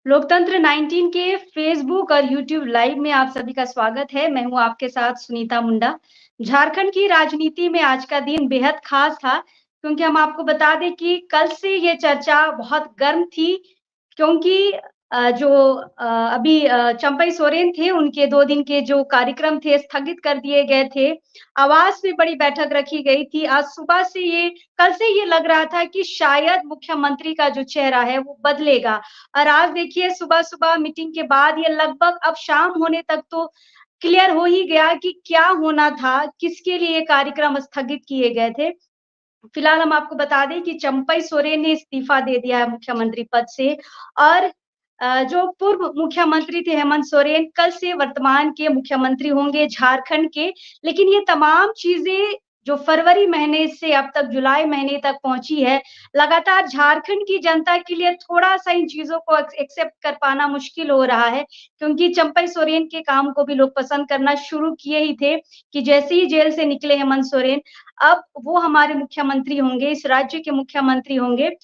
लोकतंत्र 19 के फेसबुक और यूट्यूब लाइव में आप सभी का स्वागत है। मैं हूं आपके साथ सुनीता मुंडा। झारखंड की राजनीति में आज का दिन बेहद खास था, क्योंकि हम आपको बता दें कि कल से ये चर्चा बहुत गर्म थी, क्योंकि अभी चंपई सोरेन थे, उनके 2 दिन के जो कार्यक्रम थे स्थगित कर दिए गए थे। आवास में बड़ी बैठक रखी गई थी। आज सुबह से कल से ये लग रहा था कि शायद मुख्यमंत्री का जो चेहरा है वो बदलेगा, और आज देखिए सुबह-सुबह मीटिंग के बाद ये लगभग अब शाम होने तक तो क्लियर हो ही गया कि क्या होना था, किसके लिए ये कार्यक्रम स्थगित किए गए थे। फिलहाल हम आपको बता दें कि चंपई सोरेन ने इस्तीफा दे दिया है मुख्यमंत्री पद से, और जो पूर्व मुख्यमंत्री थे हेमंत सोरेन कल से वर्तमान के मुख्यमंत्री होंगे झारखंड के। लेकिन ये तमाम चीज़ें जो फरवरी महीने से अब तक जुलाई महीने तक पहुँची है, लगातार झारखंड की जनता के लिए थोड़ा-सा इन चीज़ों को एक्सेप्ट कर पाना मुश्किल हो रहा है, क्योंकि चंपई सोरेन के काम को भी लोग पसंद करना शुरू किए ही थे कि जैसे ही जेल से निकले हेमंत सोरेन, अब वो हमारे मुख्यमंत्री होंगे, इस राज्य के मुख्यमंत्री होंगे।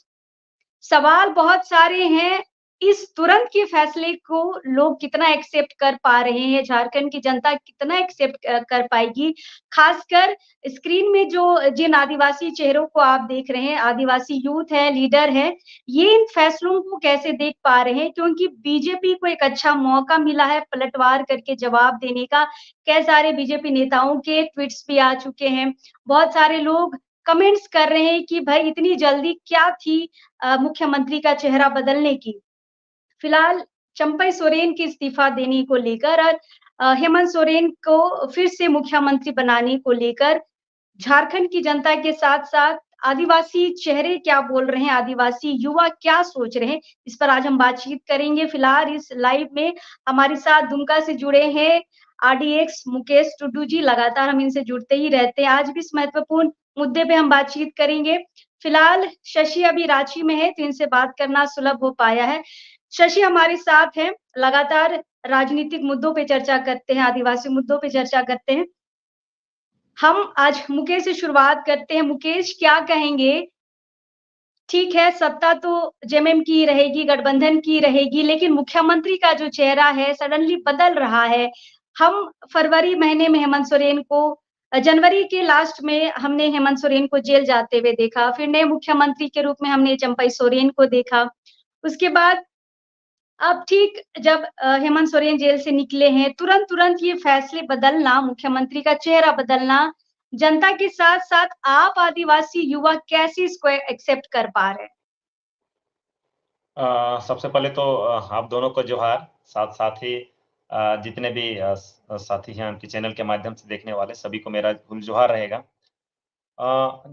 सवाल बहुत सारे हैं, इस तुरंत के फैसले को लोग कितना एक्सेप्ट कर पा रहे हैं, झारखंड की जनता कितना एक्सेप्ट कर पाएगी। खासकर स्क्रीन में जो जिन आदिवासी चेहरों को आप देख रहे हैं, आदिवासी यूथ है, लीडर है, ये इन फैसलों को कैसे देख पा रहे हैं, क्योंकि बीजेपी को एक अच्छा मौका मिला है पलटवार करके जवाब देने का। कई सारे बीजेपी नेताओं के ट्वीट्स भी आ चुके हैं। बहुत सारे लोग कमेंट्स कर रहे हैं कि भाई इतनी जल्दी क्या थी मुख्यमंत्री का चेहरा बदलने की। फिलहाल चंपई सोरेन के इस्तीफा देने को लेकर और हेमंत सोरेन को फिर से मुख्यमंत्री बनाने को लेकर झारखंड की जनता के साथ-साथ आदिवासी चेहरे क्या बोल रहे हैं, आदिवासी युवा क्या सोच रहे हैं, इस पर आज हम बातचीत करेंगे। फिलहाल इस लाइव में हमारे साथ दुमका से जुड़े हैं आरडीएक्स मुकेश टुडू जी, लगातार हम इनसे जुड़ते ही रहते हैं। आज भी इस महत्वपूर्ण मुद्दे पे हम बातचीत करेंगे। फिलहाल शशि अभी रांची में है, तो इनसे बात करना सुलभ हो पाया है। शशि हमारे साथ हैं, लगातार राजनीतिक मुद्दों पे चर्चा करते हैं, आदिवासी मुद्दों पे चर्चा करते हैं। हम आज मुकेश से शुरुआत करते हैं। मुकेश, क्या कहेंगे? ठीक है, सत्ता तो जेएमएम की रहेगी, गठबंधन की रहेगी, लेकिन मुख्यमंत्री का जो चेहरा है सडनली बदल रहा है। हम फरवरी महीने में हेमंत सोरेन को जनवरी के लास्ट में हमने हेमंत सोरेन को जेल जाते हुए देखा, फिर नए मुख्यमंत्री के रूप में हमने चंपई सोरेन को देखा। उसके बाद अब ठीक जब हेमंत सोरेन जेल से निकले हैं, तुरंत-तुरंत ये फैसले बदलना, मुख्यमंत्री का चेहरा बदलना, जनता के साथ-साथ आप आदिवासी युवा कैसे इसको एक्सेप्ट कर पा रहे हैं? सबसे पहले तो आप दोनों को जोहार, साथ-साथ ही जितने भी साथी हैं आपके चैनल के माध्यम से देखने वाले सभी को मेरा जोहार रहेगा।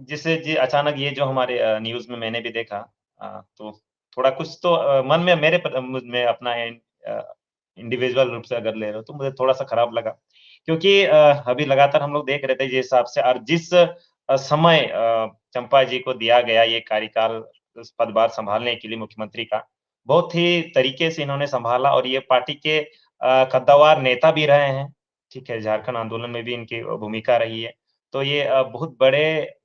जिससे जी अचानक ये जो हमारे न्यूज़ में मैंने भी देखा तो थोड़ा कुछ तो मन में मेरे मुझ में अपना इंडिविजुअल रूप से अगर ले रहे हो तो मुझे थोड़ा-सा खराब लगा। क्योंकि अभी लगातार हम लोग देख रहे थे जिस हिसाब से और जिस समय चंपा जी को दिया गया ये कार्यकाल उस पदभार सँभालने के लिए मुख्यमंत्री का, बहुत ही तरीके से इन्होंने सँभाला और ये पार्टी के कद्दावर नेता भी रहे हैं, ठीक है? झारखंड आंदोलन में भी इनकी भूमिका रही है। तो ये बहुत बड़े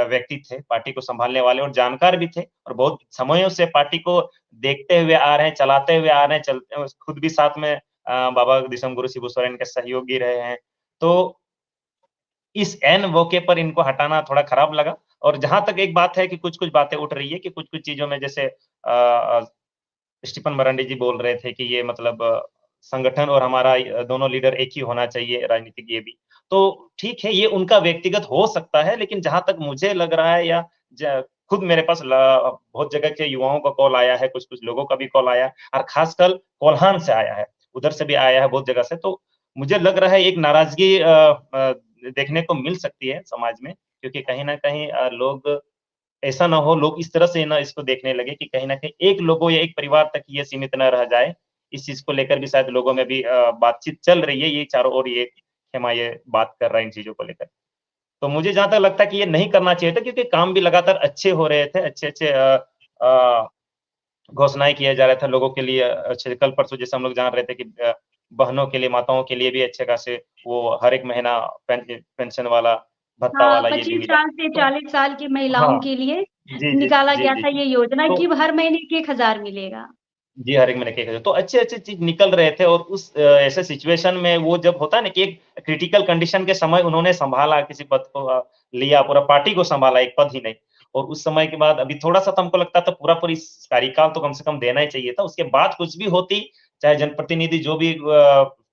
व्यक्ति थे, पार्टी को सँभालने वाले और जानकार भी थे और बहुत समयों से पार्टी को देखते हुए आ रहे हैं, चलाते हुए आ रहे हैं, खुद भी साथ में बाबा दिसमगुरु शिबू सोरेन के सहयोगी रहे हैं। तो इस ऐन मौके पर इनको हटाना थोड़ा खराब लगा और जहाँ तक एक बात है कि कुछ-कुछ बातें उठ रही है कि कुछ-कुछ चीज़ों में जैसे स्टीफन मरांडी जी बोल रहे थे कि ये मतलब संगठन और हमारा दोनों लीडर एक ही होना चाहिए, राजनीतिक ये भी। तो ठीक है, ये उनका व्यक्तिगत हो सकता है, लेकिन जहाँ तक मुझे लग रहा है या ज खुद मेरे पास बहुत जगह के युवाओं का कॉल आया है, कुछ-कुछ लोगों का भी कॉल आया और खासकर कोल्हान से आया है, उधर से भी आया है बहुत जगह से। तो मुझे लग रहा है एक नाराज़गी देखने को मिल सकती है समाज में, क्योंकि कहीं न कहीं लोग ऐसा ना हो लोग इस तरह से ना इसको देखने लगे कि कहीं न कहीं एक लोगों या एक परिवार तक ये सीमित ना रह जाए। इस चीज़ को लेकर भी शायद लोगों में भी बातचीत चल रही है, ये चारों ओर ये खेमा ये बात कर रहा है इन चीज़ों को लेकर। तो मुझे जहाँ तक लगता है कि ये नहीं करना चाहिए था क्योंकि काम भी लगातार अच्छे हो रहे थे, अच्छे-अच्छे अ, घोषणाएँ किया जा रहा था लोगों के लिए अच्छे कल-परसों जैसे हम लोग जान रहे थे कि बहनों के लिए, माताओं के लिए भी अच्छे खासे वो हर एक महीना पेंशन वाला, भत्ता हाँ, वाला ये भी 25 मिला। साल से तो 40 साल की महिलाओं हाँ, के लिए जी, जी, निकाला जी, गया जी। था ये योजना तो कि हर महीने 1,000 मिलेगा। जी, हर एक महीने के तो अच्छे-अच्छे चीज़ निकल रहे थे और उस ऐसे सिचुएशन में वो जब होता है ना कि एक क्रिटिकल कंडीशन के समय उन्होंने सँभाला किसी पद को लिया, पूरा पार्टी को सँभाला, एक पद ही नहीं। और उस समय के बाद अभी थोड़ा-सा तो हमको लगता था पूरा-पूरी कार्यकाल तो कम से कम देना ही चाहिए था। उसके बाद कुछ भी होती, चाहे जनप्रतिनिधि जो भी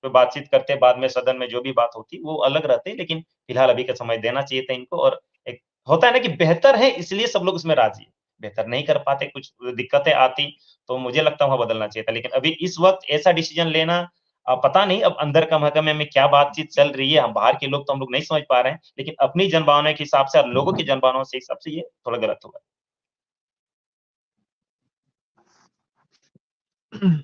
बातचीत करते बाद में सदन में जो भी बात होती, वो अलग रहती, लेकिन फिलहाल अभी का समय देना चाहिए था इनको और एक होता है ना कि बेहतर है इसलिए सब लोग उसमें राज़ी हैं। बेहतर नहीं कर पाते, कुछ दिक्कतें आती तो मुझे लगता है वहाँ बदलना चाहिए था। लेकिन अभी इस वक़्त ऐसा डिसीज़न लेना पता नहीं अब अंदर का महकमे में क्या बातचीत चल रही है, हम बाहर के लोग तो हम लोग नहीं समझ पा रहे हैं। लेकिन अपनी जनभावना के हिसाब से और लोगों की जनभावना के हिसाब से ये थोड़ा गलत हुआ है।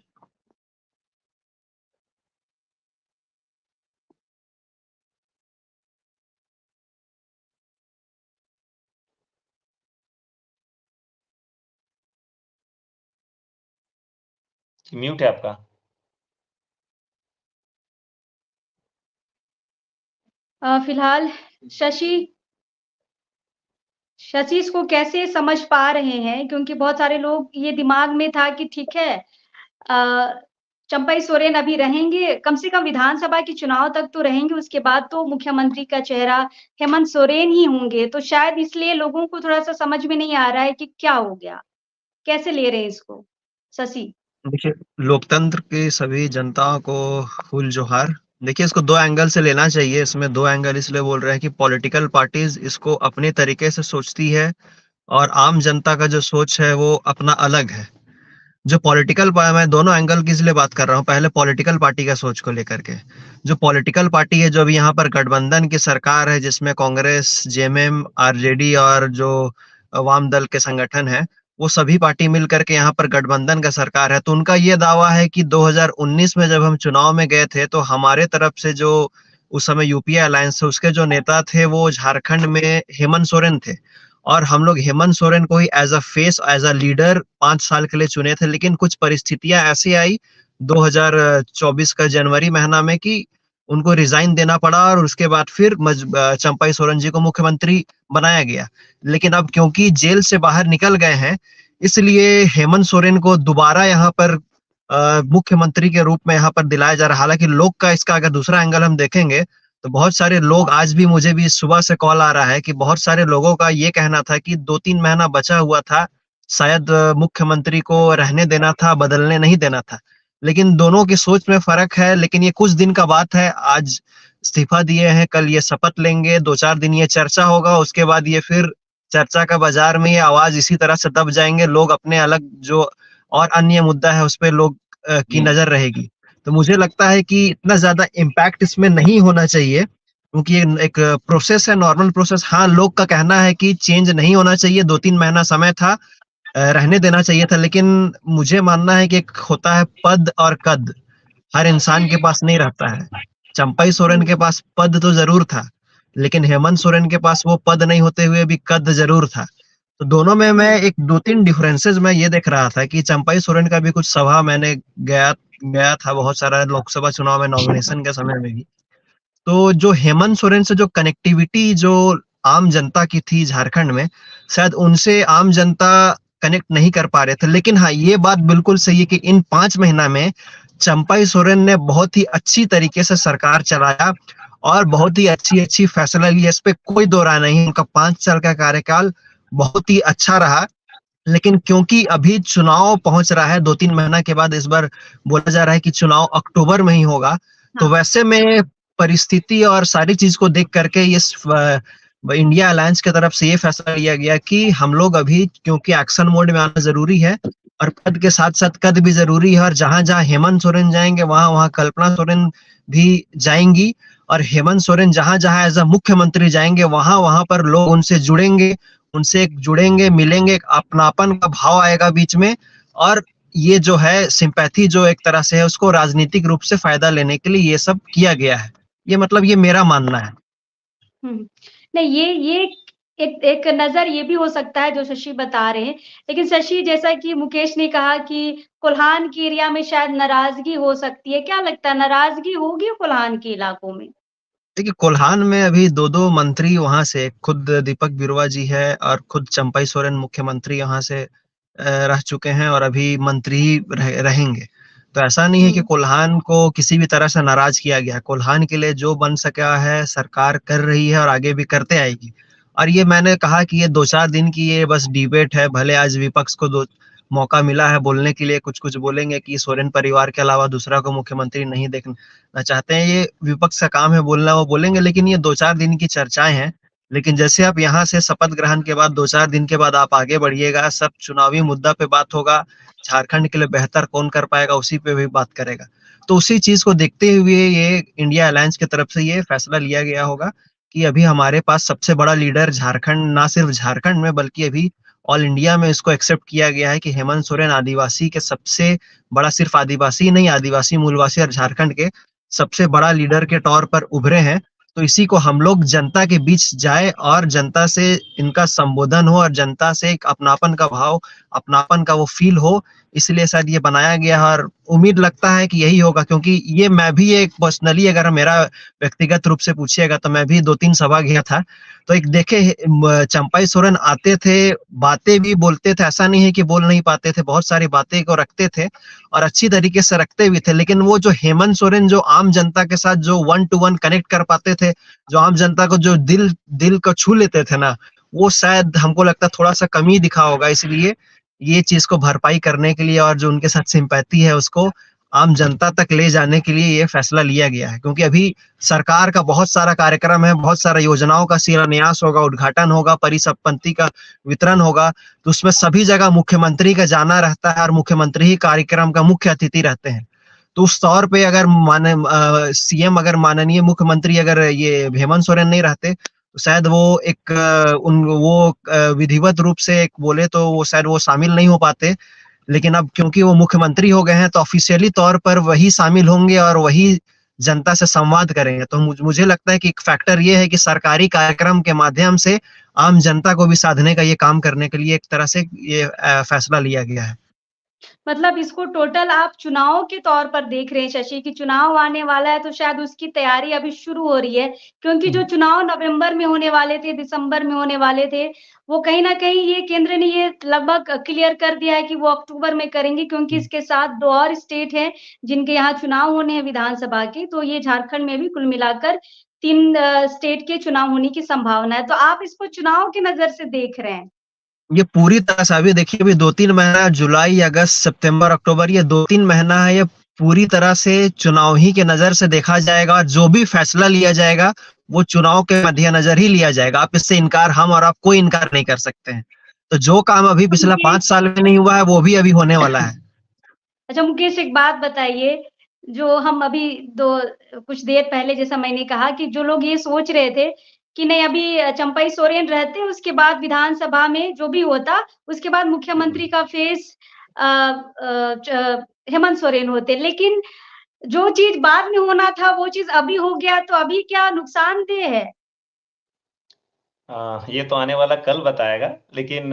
म्यूट है आपका। फिलहाल शशि शशि इसको कैसे समझ पा रहे हैं? क्योंकि बहुत सारे लोग ये दिमाग में था कि ठीक है चंपई सोरेन अभी रहेंगे, कम से कम विधानसभा के चुनाव तक तो रहेंगे, उसके बाद तो मुख्यमंत्री का चेहरा हेमंत सोरेन ही होंगे। तो शायद इसलिए लोगों को थोड़ा-सा समझ में नहीं आ रहा है कि क्या हो गया? कैसे ले रहे हैं इसको? शशि। देखिए, लोकतंत्र की सभी जनताओं को फूल जोहार। देखिए, इसको 2 एंगल से लेना चाहिए। इसमें 2 एंगल इसलिए बोल रहे हैं कि पॉलिटिकल पार्टीज़ इसको अपने तरीके से सोचती है और आम जनता का जो सोच है वो अपना अलग है। जो पॉलिटिकल पा मैं दोनों एंगल की इसलिए बात कर रहा हूँ। पहले पॉलिटिकल पार्टी का सोच को लेकर के। जो पॉलिटिकल पार्टी है, जो अभी यहाँ पर गठबंधन की सरकार है, जिसमें कांग्रेस, जेएमएम, आरजेडी और जो वाम दल के संगठन हैं, वो सभी पार्टी मिल कर के यहाँ पर गठबंधन का सरकार है। तो उनका ये दावा है कि 2019 में जब हम चुनाव में गए थे, तो हमारे तरफ से जो उस समय यूपीए अलायंस है, उसके जो नेता थे, वो झारखंड में हेमंत सोरेन थे। और हम लोग हेमंत सोरेन को ही as a face, as a leader 5 साल के लिए चुने थे। लेकिन कुछ परिस्थितियाँ ऐसी आई 2024 का जनवरी महीना में कि उनको रिज़ाइन देना पड़ा और उसके बाद फिर चंपई सोरेन जी को मुख्यमंत्री बनाया गया। लेकिन अब क्योंकि जेल से बाहर निकल गए हैं, इसलिए हेमंत सोरेन को दोबारा यहाँ पर मुख्यमंत्री के रूप में यहाँ पर दिलाया जा रहा है। हालाँकि लोग का इसका अगर दूसरा एंगल हम देखेंगे, तो बहुत सारे लोग, आज भी मुझे भी सुबह से कॉल आ रहा है कि बहुत सारे लोगों का ये कहना था कि 2-3 महीना बचा हुआ था, शायद मुख्यमंत्री को रहने देना था, बदलने नहीं देना था। लेकिन दोनों की सोच में फ़र्क है, लेकिन ये कुछ दिन का बात है। आज इस्तीफ़ा दिए हैं, कल ये शपथ लेंगे, 2-4 दिन ये चर्चा होगा, उसके बाद ये फिर चर्चा का बाज़ार में ये आवाज़ इसी तरह से दब जाएँगे। लोग अपने अलग जो और अन्य मुद्दा है, उस पे लोग की हुँ। नज़र रहेगी। तो मुझे लगता है कि इतना ज़्यादा इम्पैक्ट इसमें नहीं होना चाहिए, क्योंकि ये एक प्रोसेस है, नॉर्मल प्रोसेस। हाँ, लोग का कहना है कि चेंज नहीं होना चाहिए, 2-3 महीना समय था, रहने देना चाहिए था। लेकिन मुझे मानना है कि एक होता है पद और कद, हर इंसान के पास नहीं रहता है। चंपई सोरेन हुँ। के पास पद तो ज़रूर था, लेकिन हेमंत सोरेन के पास वो पद नहीं होते हुए भी कद ज़रूर था। तो दोनों में मैं हुँ। एक 2-3 डिफरेंसेस मैं ये देख रहा था कि चंपई सोरेन का भी कुछ सभा मैंने गया गया था बहुत सारा लोकसभा चुनाव में नॉमिनेशन के समय में भी। तो जो हेमंत सोरेन से जो कनेक्टिविटी जो आम जनता की थी झारखंड में, शायद उनसे आम जनता कनेक्ट नहीं कर पा रहे थे। लेकिन हाँ, ये बात बिल्कुल सही है कि इन 5 महीना में चंपई सोरेन ने बहुत ही अच्छी तरीके से सरकार चलाया और बहुत ही अच्छी-अच्छी फैसला लिया, इस पे कोई दो राय नहीं है। उनका 5 साल का कार्यकाल बहुत ही अच्छा रहा। लेकिन क्योंकि अभी चुनाव पहुँच रहा है 2-3 महीना के बाद, इस बार बोला जा रहा है कि चुनाव अक्टूबर में ही होगा। तो हाँ। वैसे में परिस्थिति और सारी चीज़ को देख करके इस इंडिया अलायंस की तरफ से ये फैसला लिया गया कि हम लोग अभी, क्योंकि एक्शन मोड में आना ज़रूरी है और पद के साथ-साथ कद भी ज़रूरी है, और जहाँ-जहाँ हेमंत सोरेन जाएँगे, वहाँ-वहाँ कल्पना सोरेन भी जाएँगी, और हेमंत सोरेन जहाँ-जहाँ एज़ अ मुख्यमंत्री जाएँगे, वहाँ-वहाँ पर लोग उनसे जुड़ेंगे, मिलेंगे, एक अपनापन का भाव आएगा बीच में, और ये जो है सिंपैथी जो एक तरह से है, उसको राजनीतिक रूप से फ़ायदा लेने के लिए ये सब किया गया है। ये मतलब ये मेरा मानना है। हुँ। नहीं, ये एक एक नज़र ये भी हो सकता है जो शशि बता रहे हैं। लेकिन शशि, जैसा कि मुकेश ने कहा कि कोल्हान के एरिया में शायद नाराज़गी हो सकती है। क्या लगता है, नाराज़गी होगी कोल्हान के इलाकों में? देखिए, कोल्हान में अभी 2-2 मंत्री वहाँ से, खुद दीपक बिरुवा जी है और खुद चंपई सोरेन मुख्यमंत्री यहाँ से रह चुके हैं और अभी मंत्री रहेंगे। तो ऐसा नहीं है कि कोल्हान को किसी भी तरह से नाराज किया गया। कोल्हान के लिए जो बन सका है सरकार कर रही है और आगे भी करते आएगी। और ये मैंने कहा कि ये 2-4 दिन की ये बस डिबेट है, भले आज विपक्ष को दो मौका मिला है बोलने के लिए, कुछ-कुछ बोलेंगे कि सोरेन परिवार के अलावा दूसरा को मुख्यमंत्री नहीं देखना चाहते हैं। ये विपक्ष का काम है बोलना, वो बोलेंगे, लेकिन ये 2-4 दिन की चर्चाएँ हैं। लेकिन जैसे आप यहाँ से शपथ ग्रहण के बाद 2-4 दिन के बाद आप आगे बढ़िएगा, सब चुनावी मुद्दा पे बात होगा, झारखंड के लिए बेहतर कौन कर पाएगा उसी पे भी बात करेगा। तो उसी चीज़ को देखते हुए ये इंडिया अलायंस की तरफ से ये फैसला लिया गया होगा कि अभी हमारे पास सबसे बड़ा लीडर झारखंड, ना सिर्फ झारखंड में बल्कि अभी ऑल इंडिया में इसको एक्सेप्ट किया गया है कि हेमंत सोरेन आदिवासी के सबसे बड़ा, सिर्फ आदिवासी ही नहीं, आदिवासी, मूलवासी और झारखंड के सबसे बड़ा लीडर के तौर पर उभरे हैं। तो इसी को हम लोग जनता के बीच जाए और जनता से इनका संबोधन हो और जनता से एक अपनापन का भाव, अपनापन का वो फील हो, इसलिए शायद ये बनाया गया है। और उम्मीद लगता है कि यही होगा, क्योंकि ये मैं भी एक पर्सनली अगर मेरा व्यक्तिगत रूप से पूछिएगा तो मैं भी 2-3 सभा गया था। तो एक देखे चंपाई सोरेन आते थे, बातें भी बोलते थे, ऐसा नहीं है कि बोल नहीं पाते थे, बहुत सारी बातें को रखते थे और अच्छी तरीके से रखते भी थे। लेकिन वो जो हेमंत सोरेन जो आम जनता के साथ जो 1 टू 1 कनेक्ट कर पाते थे, जो आम जनता को जो दिल को छू लेते थे ना, वो शायद हमको लगता है थोड़ा सा कमी दिखा होगा। इसलिए ये चीज को भरपाई करने के लिए और जो उनके साथ सिंपैथी है उसको आम जनता तक ले जाने के लिए ये फैसला लिया गया है। क्योंकि अभी सरकार का बहुत सारा कार्यक्रम है, बहुत सारा योजनाओं का शिलान्यास होगा, उद्घाटन होगा, परिसंपत्ति का वितरण होगा, तो उसमें सभी जगह मुख्यमंत्री का जाना रहता है और मुख्यमंत्री ही कार्यक्रम का मुख्य अतिथि रहते हैं। तो उस तौर पे अगर सीएम, अगर माननीय मुख्यमंत्री अगर ये हेमंत सोरेन नहीं रहते तो शायद वो एक विधिवत रूप से एक बोले तो वो शायद वो शामिल नहीं हो पाते। लेकिन अब क्योंकि वो मुख्यमंत्री हो गए हैं तो ऑफिशियली तौर पर वही शामिल होंगे और वही जनता से संवाद करेंगे। तो मुझे लगता है कि एक फैक्टर ये है कि सरकारी कार्यक्रम के माध्यम से आम जनता को भी साधने का ये काम करने के लिए एक तरह से ये फैसला लिया गया है। मतलब इसको टोटल आप चुनाव के तौर पर देख रहे हैं शशि, कि चुनाव आने वाला है तो शायद उसकी तैयारी अभी शुरू हो रही है, क्योंकि जो चुनाव नवंबर में होने वाले थे, दिसंबर में होने वाले थे, वो कहीं न कहीं ये केंद्र ने ये लगभग क्लियर कर दिया है कि वो अक्टूबर में करेंगे, क्योंकि इसके साथ 2 और स्टेट हैं जिनके यहाँ चुनाव होने हैं विधानसभा के, तो ये झारखंड में भी कुल मिलाकर 3 स्टेट के चुनाव होने की संभावना है। तो आप इसको चुनाव की नज़र से देख रहे हैं? ये पूरी तरह से अभी देखिए, अभी 2-3 महीना, जुलाई, अगस्त, सितंबर, अक्टूबर, ये 2-3 महीना है, ये पूरी तरह से चुनाव ही के नजर से देखा जाएगा और जो भी फैसला लिया जाएगा वो चुनाव के मद्देनजर ही लिया जाएगा। आप इससे इनकार, हम और आप कोई इनकार नहीं कर सकते हैं। तो जो काम अभी पिछला 5 साल में नहीं हुआ है वो भी अभी होने वाला है। अच्छा मुकेश, एक बात बताइए, जो हम अभी कुछ देर पहले, जैसा मैंने कहा, कि जो लोग ये सोच रहे थे कि नहीं अभी चंपाई सोरेन रहते, उसके बाद विधानसभा में जो भी होता, उसके बाद मुख्यमंत्री का फेस हेमंत सोरेन होते, लेकिन जो चीज बाद में होना था वो चीज अभी हो गया, तो अभी क्या नुकसानदेह है? ये तो आने वाला कल बताएगा, लेकिन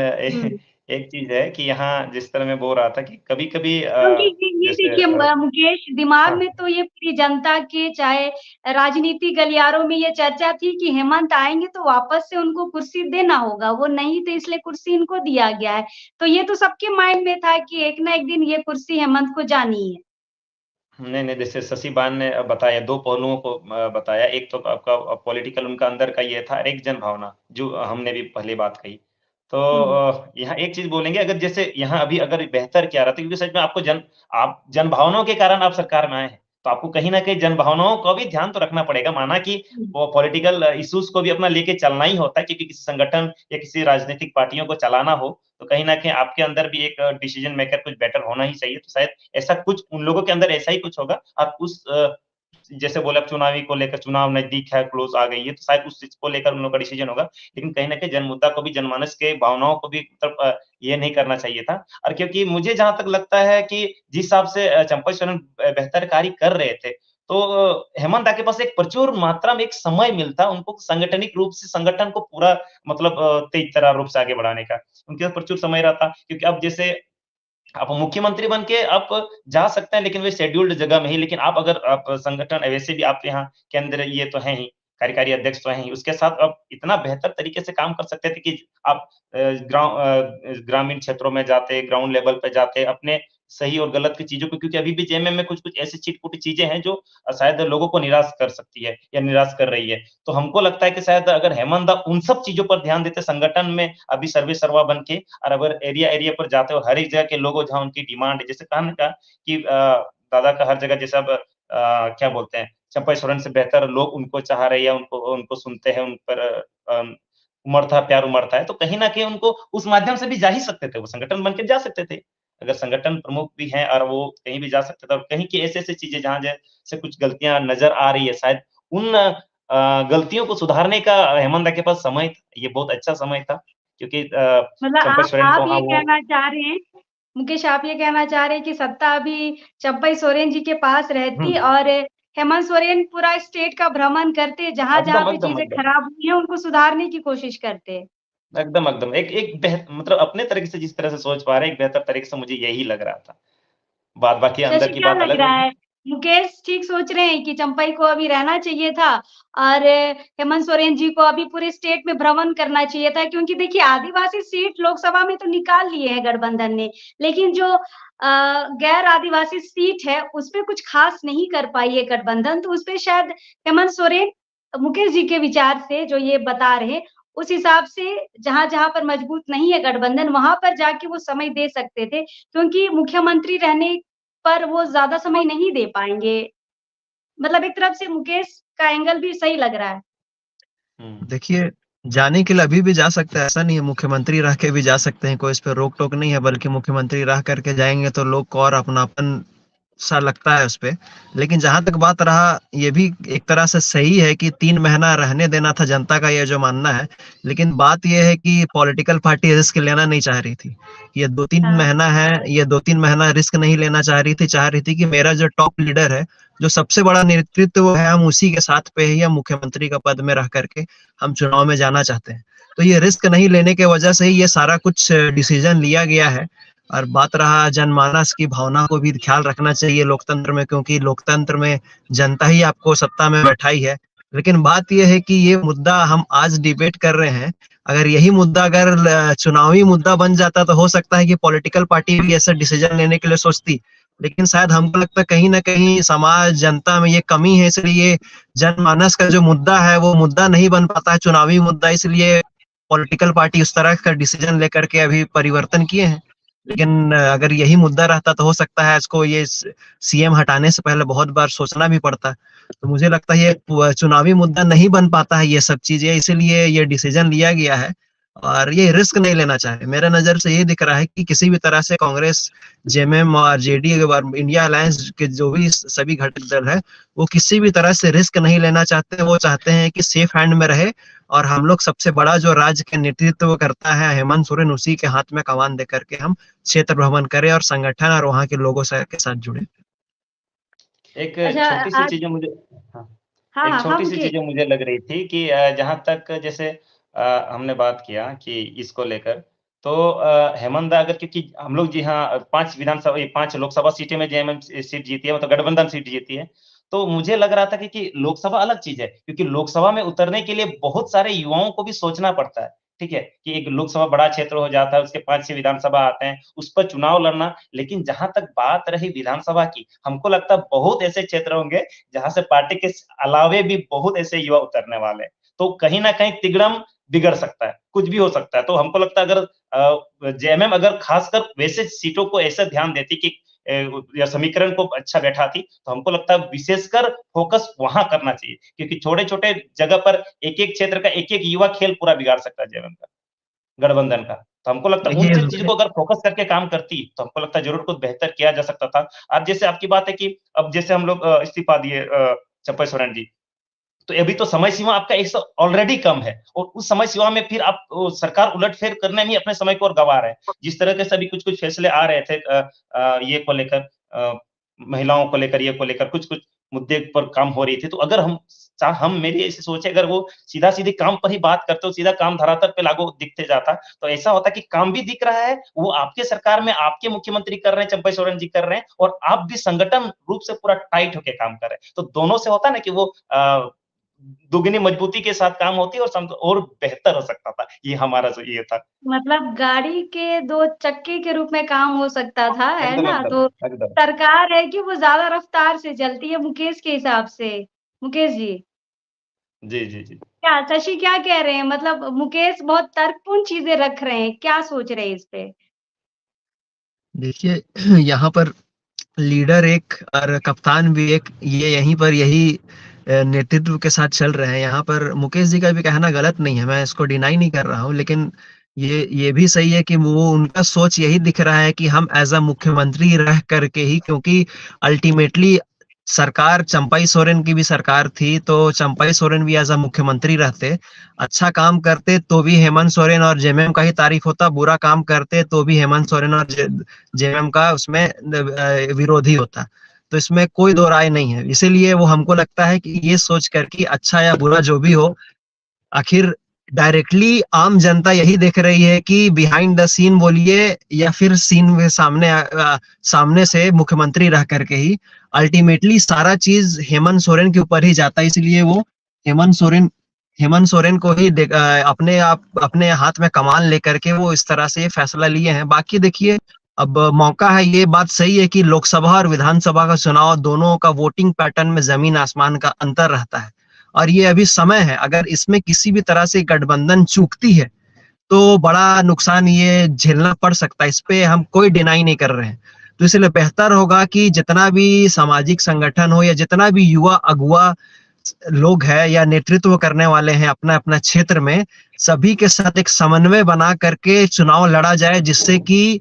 एक चीज़ है कि यहाँ जिस तरह मैं बोल रहा था कि कभी-कभी क्योंकि ये जैसे देखिए मुकेश, दिमाग हाँ, में तो ये पूरी जनता के, चाहे राजनीति गलियारों में ये चर्चा थी कि हेमंत आएँगे तो वापस से उनको कुर्सी देना होगा, वो नहीं तो इसलिए कुर्सी इनको दिया गया है। तो ये तो सबके माइंड में था कि एक ना एक दिन ये कुर्सी हेमंत को जानी है। नहीं, जैसे शशि बान ने बताया, 2 पहलुओं को बताया। एक तो आपका पॉलिटिकल उनका अंदर का ये था, और एक जनभावना, जो हमने भी पहले बात कही। तो हुँ। यहाँ एक चीज़ बोलेंगे, अगर जैसे यहाँ अभी अगर बेहतर क्या रहा था, क्योंकि सच में आप जनभावनाओं के कारण आप सरकार में आए हैं, तो आपको कहीं न कहीं जनभावनाओं का भी ध्यान तो रखना पड़ेगा। माना कि हुँ। वो पॉलिटिकल इश्यूज़ को भी अपना लेके चलना ही होता है, क्योंकि किसी संगठन या किसी राजनीतिक पार्टियों को चलाना हो, तो कहीं न कहीं आपके अंदर भी एक डिसीजन मेकर कुछ बेटर होना ही चाहिए। तो शायद ऐसा कुछ उन लोगों के अंदर ऐसा ही कुछ होगा। आप उस जैसे बोले आप चुनावी को लेकर, चुनाव नज़दीक है, क्लोज़ आ गई है, तो शायद उस चीज़ को लेकर उन लोगों का डिसीजन होगा। लेकिन कहीं न कहीं जनमुद्दा को भी, जनमानस के भावनाओं को भी मतलब ये नहीं करना चाहिए था। और क्योंकि मुझे जहाँ तक लगता है कि जिस हिसाब से चंपा सोरेन बेहतर कार्य कर रहे थे, तो हेमंत दा के पास एक प्रचुर मात्रा में एक समय मिलता उनको सांगठनिक रूप से संगठन को पूरा मतलब तेज तरह रूप से आगे बढ़ाने का। उनके पास प्रचुर समय रहता, क्योंकि अब जैसे आप मुख्यमंत्री बन के आप जा सकते हैं, लेकिन वो शेड्यूल्ड जगह में ही। लेकिन आप अगर आप संगठन वैसे भी आप यहाँ के अंदर ये तो हैं ही, कार्यकारी अध्यक्ष तो हैं ही, उसके साथ अब इतना बेहतर तरीके से काम कर सकते थे कि आप ग्रामीण क्षेत्रों में जाते, ग्राउंड लेवल पे जाते, अपने सही और गलत की चीज़ों को, क्योंकि अभी भी जेएमएम में कुछ-कुछ ऐसी छिट-पुट चीज़ें हैं जो शायद लोगों को निराश कर सकती है या निराश कर रही है। तो हमको लगता है कि शायद अगर हेमंत दा उन सब चीज़ों पर ध्यान देते संगठन में अभी सर्वे सर्वा बन के, और अगर एरिया-एरिया पर जाते हो, हर एक जगह के लोगों जहाँ उनकी डिमांड है, जैसे कहा ना का कि दादा का हर जगह जैसे अब क्या बोलते हैं, चंपई सोरेन से बेहतर लोग उनको चाह रहे हैं या उनको उनको सुनते हैं, उन पर उमड़ता प्यार उमड़ता है, तो कहीं न कहीं उनको उस माध्यम से भी जा ही सकते थे, वो संगठन बन के जा सकते थे। अगर संगठन प्रमुख भी हैं और वो कहीं भी जा सकते थे, और कहीं की ऐसी-ऐसी चीज़ें जहाँ जैसे कुछ गलतियाँ नज़र आ रही है, शायद उन गलतियों को सुधारने का हेमंत दा के पास समय ये बहुत अच्छा समय था, क्योंकि मतलब चंपई सोरेन आप को हाँ, ये वो कहना चाह रहे हैं मुकेश, आप ये कहना चाह रहे हैं कि सत्ता अभी चंपई सोरेन जी के पास हुँ, रहती और हेमंत सोरेन पूरा स्टेट का भ्रमण करते, जहाँ-जहाँ एकदम, पे एकदम, चीज़ें एकदम। खराब हुई हैं, उनको सुधारने की कोशिश करते। एकदम, एकदम। एक एक मतलब अपने तरीके से जिस तरह से सोच पा रहे हैं, एक बेहतर तरीके से मुझे यही लग रहा था। बाद बाकी अंदर शशि की क्या बात लग अलग रहा होगी। है? मुकेश ठीक सोच रहे हैं कि चंपई को अभी रहना चाहिए था और हेमंत सोरेन जी को अभी पूरे स्टेट में भ्रमण करना चाहिए था, क्योंकि देखिए आदिवासी सीट लोकसभा में तो निकाल लिए हैं गठबंधन ने, लेकिन जो गैर आदिवासी सीट है उसपे कुछ खास नहीं कर पाई है गठबंधन, तो उसपे शायद हेमंत सोरेन मुकेश जी के विचार से जो ये बता रहे हैं, उस हिसाब से जहाँ-जहाँ पर मजबूत नहीं है गठबंधन, वहाँ पर जाके वो समय दे सकते थे, क्योंकि मुख्यमंत्री रहने पर वो ज़्यादा समय नहीं दे पाएँगे। मतलब एक तरफ से मुकेश का एंगल भी सही लग रहा है। हुँ। देखिए, जाने के लिए अभी भी जा सकता है, ऐसा नहीं है, मुख्यमंत्री रह के भी जा सकते हैं, कोई इस पे रोक-टोक नहीं है, बल्कि मुख्यमंत्री रह करके जाएँगे तो लोग को और अपनापन सा लगता है उसपे। लेकिन जहाँ तक बात रहा, ये भी एक तरह से सही है कि 3 महीना रहने देना था, जनता का ये जो मानना है। लेकिन बात ये है कि पॉलिटिकल पार्टी रिस्क लेना नहीं चाह रही थी। ये 2-3 हाँ, महीना है, ये 2-3 महीना रिस्क नहीं लेना चाह रही थी, चाह रही थी कि मेरा जो टॉप लीडर है, जो सबसे बड़ा नेतृत्व है, हम उसी के साथ पे ही हम मुख्यमंत्री का पद में रह करके हम चुनाव में जाना चाहते हैं। तो ये रिस्क नहीं लेने के वजह से ही ये सारा कुछ डिसीजन लिया गया है। और बात रहा जनमानस की भावना को भी ख्याल रखना चाहिए लोकतंत्र में, क्योंकि लोकतंत्र में जनता ही आपको सत्ता में बैठाई है। लेकिन बात ये है कि ये मुद्दा हम आज डिबेट कर रहे हैं, अगर यही मुद्दा अगर चुनावी मुद्दा बन जाता तो हो सकता है कि पॉलिटिकल पार्टी भी ऐसा डिसीजन लेने के लिए सोचती। लेकिन शायद हमको लगता है कहीं न कहीं समाज, जनता में ये कमी है, इसलिए जनमानस का जो मुद्दा है वो मुद्दा नहीं बन पाता है चुनावी मुद्दा, इसलिए पॉलिटिकल पार्टी उस तरह का डिसीजन लेकर के अभी परिवर्तन किए हैं। लेकिन अगर यही मुद्दा रहता तो हो सकता है इसको ये सीएम हटाने से पहले बहुत बार सोचना भी पड़ता। तो मुझे लगता है ये चुनावी मुद्दा नहीं बन पाता है ये सब चीज़ें, इसीलिए ये डिसीजन लिया गया है और ये रिस्क नहीं लेना चाह रहे। मेरे नज़र से ये दिख रहा है कि किसी भी तरह से कांग्रेस, जेएमएम और जेडीयू और इंडिया अलायंस के जो भी सभी घटक दल है, वो किसी भी तरह से रिस्क नहीं लेना चाहते। वो चाहते हैं कि सेफ हैंड में रहे और हम लोग सबसे बड़ा जो राज्य का नेतृत्व करता है हेमंत सोरेन, उसी के हाथ में कमान दे करके हम क्षेत्र भ्रमण करें और संगठन और वहाँ के लोगों से के साथ जुड़े। एक अच्छा छोटी-सी आज चीज़ जो मुझे हाँ, हाँ, एक हाँ, हाँ, छोटी-सी मुकेश। चीज़ जो मुझे लग रही थी कि जहाँ तक जैसे हमने बात किया कि इसको लेकर, तो हेमंत दा अगर, क्योंकि हम लोग जी हाँ, 5 विधानसभा ये 5 लोकसभा सीटें में जेएमएम सीट जीती है, मतलब गठबंधन सीट जीती है। तो मुझे लग रहा था कि लोकसभा अलग चीज़ है, क्योंकि लोकसभा में उतरने के लिए बहुत सारे युवाओं को भी सोचना पड़ता है, ठीक है? कि एक लोकसभा बड़ा क्षेत्र हो जाता है, उसके 5-6 विधानसभा आते हैं, उस पर चुनाव लड़ना। लेकिन जहाँ तक बात रही विधानसभा की, हमको लगता है बहुत ऐसे क्षेत्र होंगे, जहाँ से पार्टी के अलावे भी बहुत ऐसे युवा उतरने वाले हैं। तो कहीं न कहीं तिगड़म बिगड़ सकता है, कुछ भी हो सकता है। तो हमको लगता है अगर जेएमएम अगर खासकर वैसे सीटों को ऐसा ध्यान देती कि या समीकरण को अच्छा बैठाती, तो हमको लगता है विशेषकर फ़ोकस वहाँ करना चाहिए, क्योंकि छोटे-छोटे जगह पर एक-एक क्षेत्र का एक-एक युवा खेल पूरा बिगाड़ सकता है जेएमएम का, गठबंधन का। तो हमको लगता है उन चीज़ों देखिए, को अगर फ़ोकस करके काम करती, तो हमको लगता है ज़रूर कुछ बेहतर किया जा सकता था। अब जैसे आपकी बात है कि अब जैसे हम लोग इस्तीफ़ा दिए चंपई सोरेन जी, तो अभी तो समय सीमा आपका एक ऑलरेडी कम है और उस समय सीमा में फिर आप सरकार उलट-फेर करने में ही अपने समय को और गँवा रहे हैं। जिस तरह के सभी कुछ-कुछ फैसले आ रहे थे ये को लेकर महिलाओं को लेकर, ये को लेकर कुछ-कुछ मुद्दे पर काम हो रही थी। तो अगर हम मेरी ऐसी सोच है, अगर वो सीधा-सीधी काम पर ही बात करते हो, सीधा काम धरातल पे लागू दिखते जाता, तो ऐसा होता कि काम भी दिख रहा है, वो आपके सरकार में आपके मुख्यमंत्री कर रहे हैं, चंपई सोरेन जी कर रहे हैं और आप भी संगठन रूप से पूरा टाइट होके काम कर रहे हैं। तो दोनों से होता है ना कि वो दुगनी मजबूती के साथ काम होती और बेहतर हो सकता था। ये हमारा जो ये था। मतलब गाड़ी के 2 चक्के के रूप में काम हो सकता था, है एकदम, ना? एकदम, तो एकदम। सरकार है कि वो ज़्यादा रफ्तार से चलती है मुकेश के हिसाब से। मुकेश जी, जी, जी, जी। क्या शशि क्या कह रहे हैं? मतलब मुकेश बहुत तर्कपूर्ण चीज़ें रख रहे हैं, क्या सोच रहे हैं इस पे? देखिए यहाँ पर लीडर एक और कप्तान भी एक, ये यहीं पर यही नेतृत्व के साथ चल रहे हैं। यहाँ पर मुकेश जी का भी कहना गलत नहीं है, मैं इसको डिनाई नहीं कर रहा हूँ, लेकिन ये भी सही है कि वो उनका सोच यही दिख रहा है कि हम एज अ मुख्यमंत्री रह करके ही, क्योंकि अल्टीमेटली सरकार चंपाई सोरेन की भी सरकार थी, तो चंपाई सोरेन भी एज अ मुख्यमंत्री रहते, अच्छा काम करते तो भी हेमंत सोरेन और जेएमएम का ही तारीफ होता, बुरा काम करते तो भी हेमंत सोरेन और जेएमएम का उसमें विरोधी होता। तो इसमें कोई दो राय नहीं है। इसीलिए वो हमको लगता है कि ये सोच कर कि अच्छा या बुरा जो भी हो, आखिर डायरेक्टली आम जनता यही देख रही है कि बिहाइंड द सीन बोलिए या फिर सीन के सामने से मुख्यमंत्री रह करके ही अल्टीमेटली सारा चीज हेमंत सोरेन के ऊपर ही जाता है। इसलिए वो हेमंत सोरेन हेमंत सोरेन को ही अपने हाथ में कमान लेकर के वो इस तरह से ये फैसला लिए हैं। बाकी देखिए, अब मौका है, ये बात सही है कि लोकसभा और विधानसभा का चुनाव दोनों का वोटिंग पैटर्न में जमीन आसमान का अंतर रहता है, और ये अभी समय है। अगर इसमें किसी भी तरह से गठबंधन चूकती है तो बड़ा नुकसान ये झेलना पड़ सकता है, इस पे हम कोई डिनाई नहीं कर रहे हैं। तो इसलिए बेहतर होगा कि जितना भी सामाजिक संगठन हो या जितना भी युवा अगुवा लोग हैं या नेतृत्व करने वाले हैं अपना अपना क्षेत्र में, सभी के साथ एक समन्वय बना करके चुनाव लड़ा जाए, जिससे कि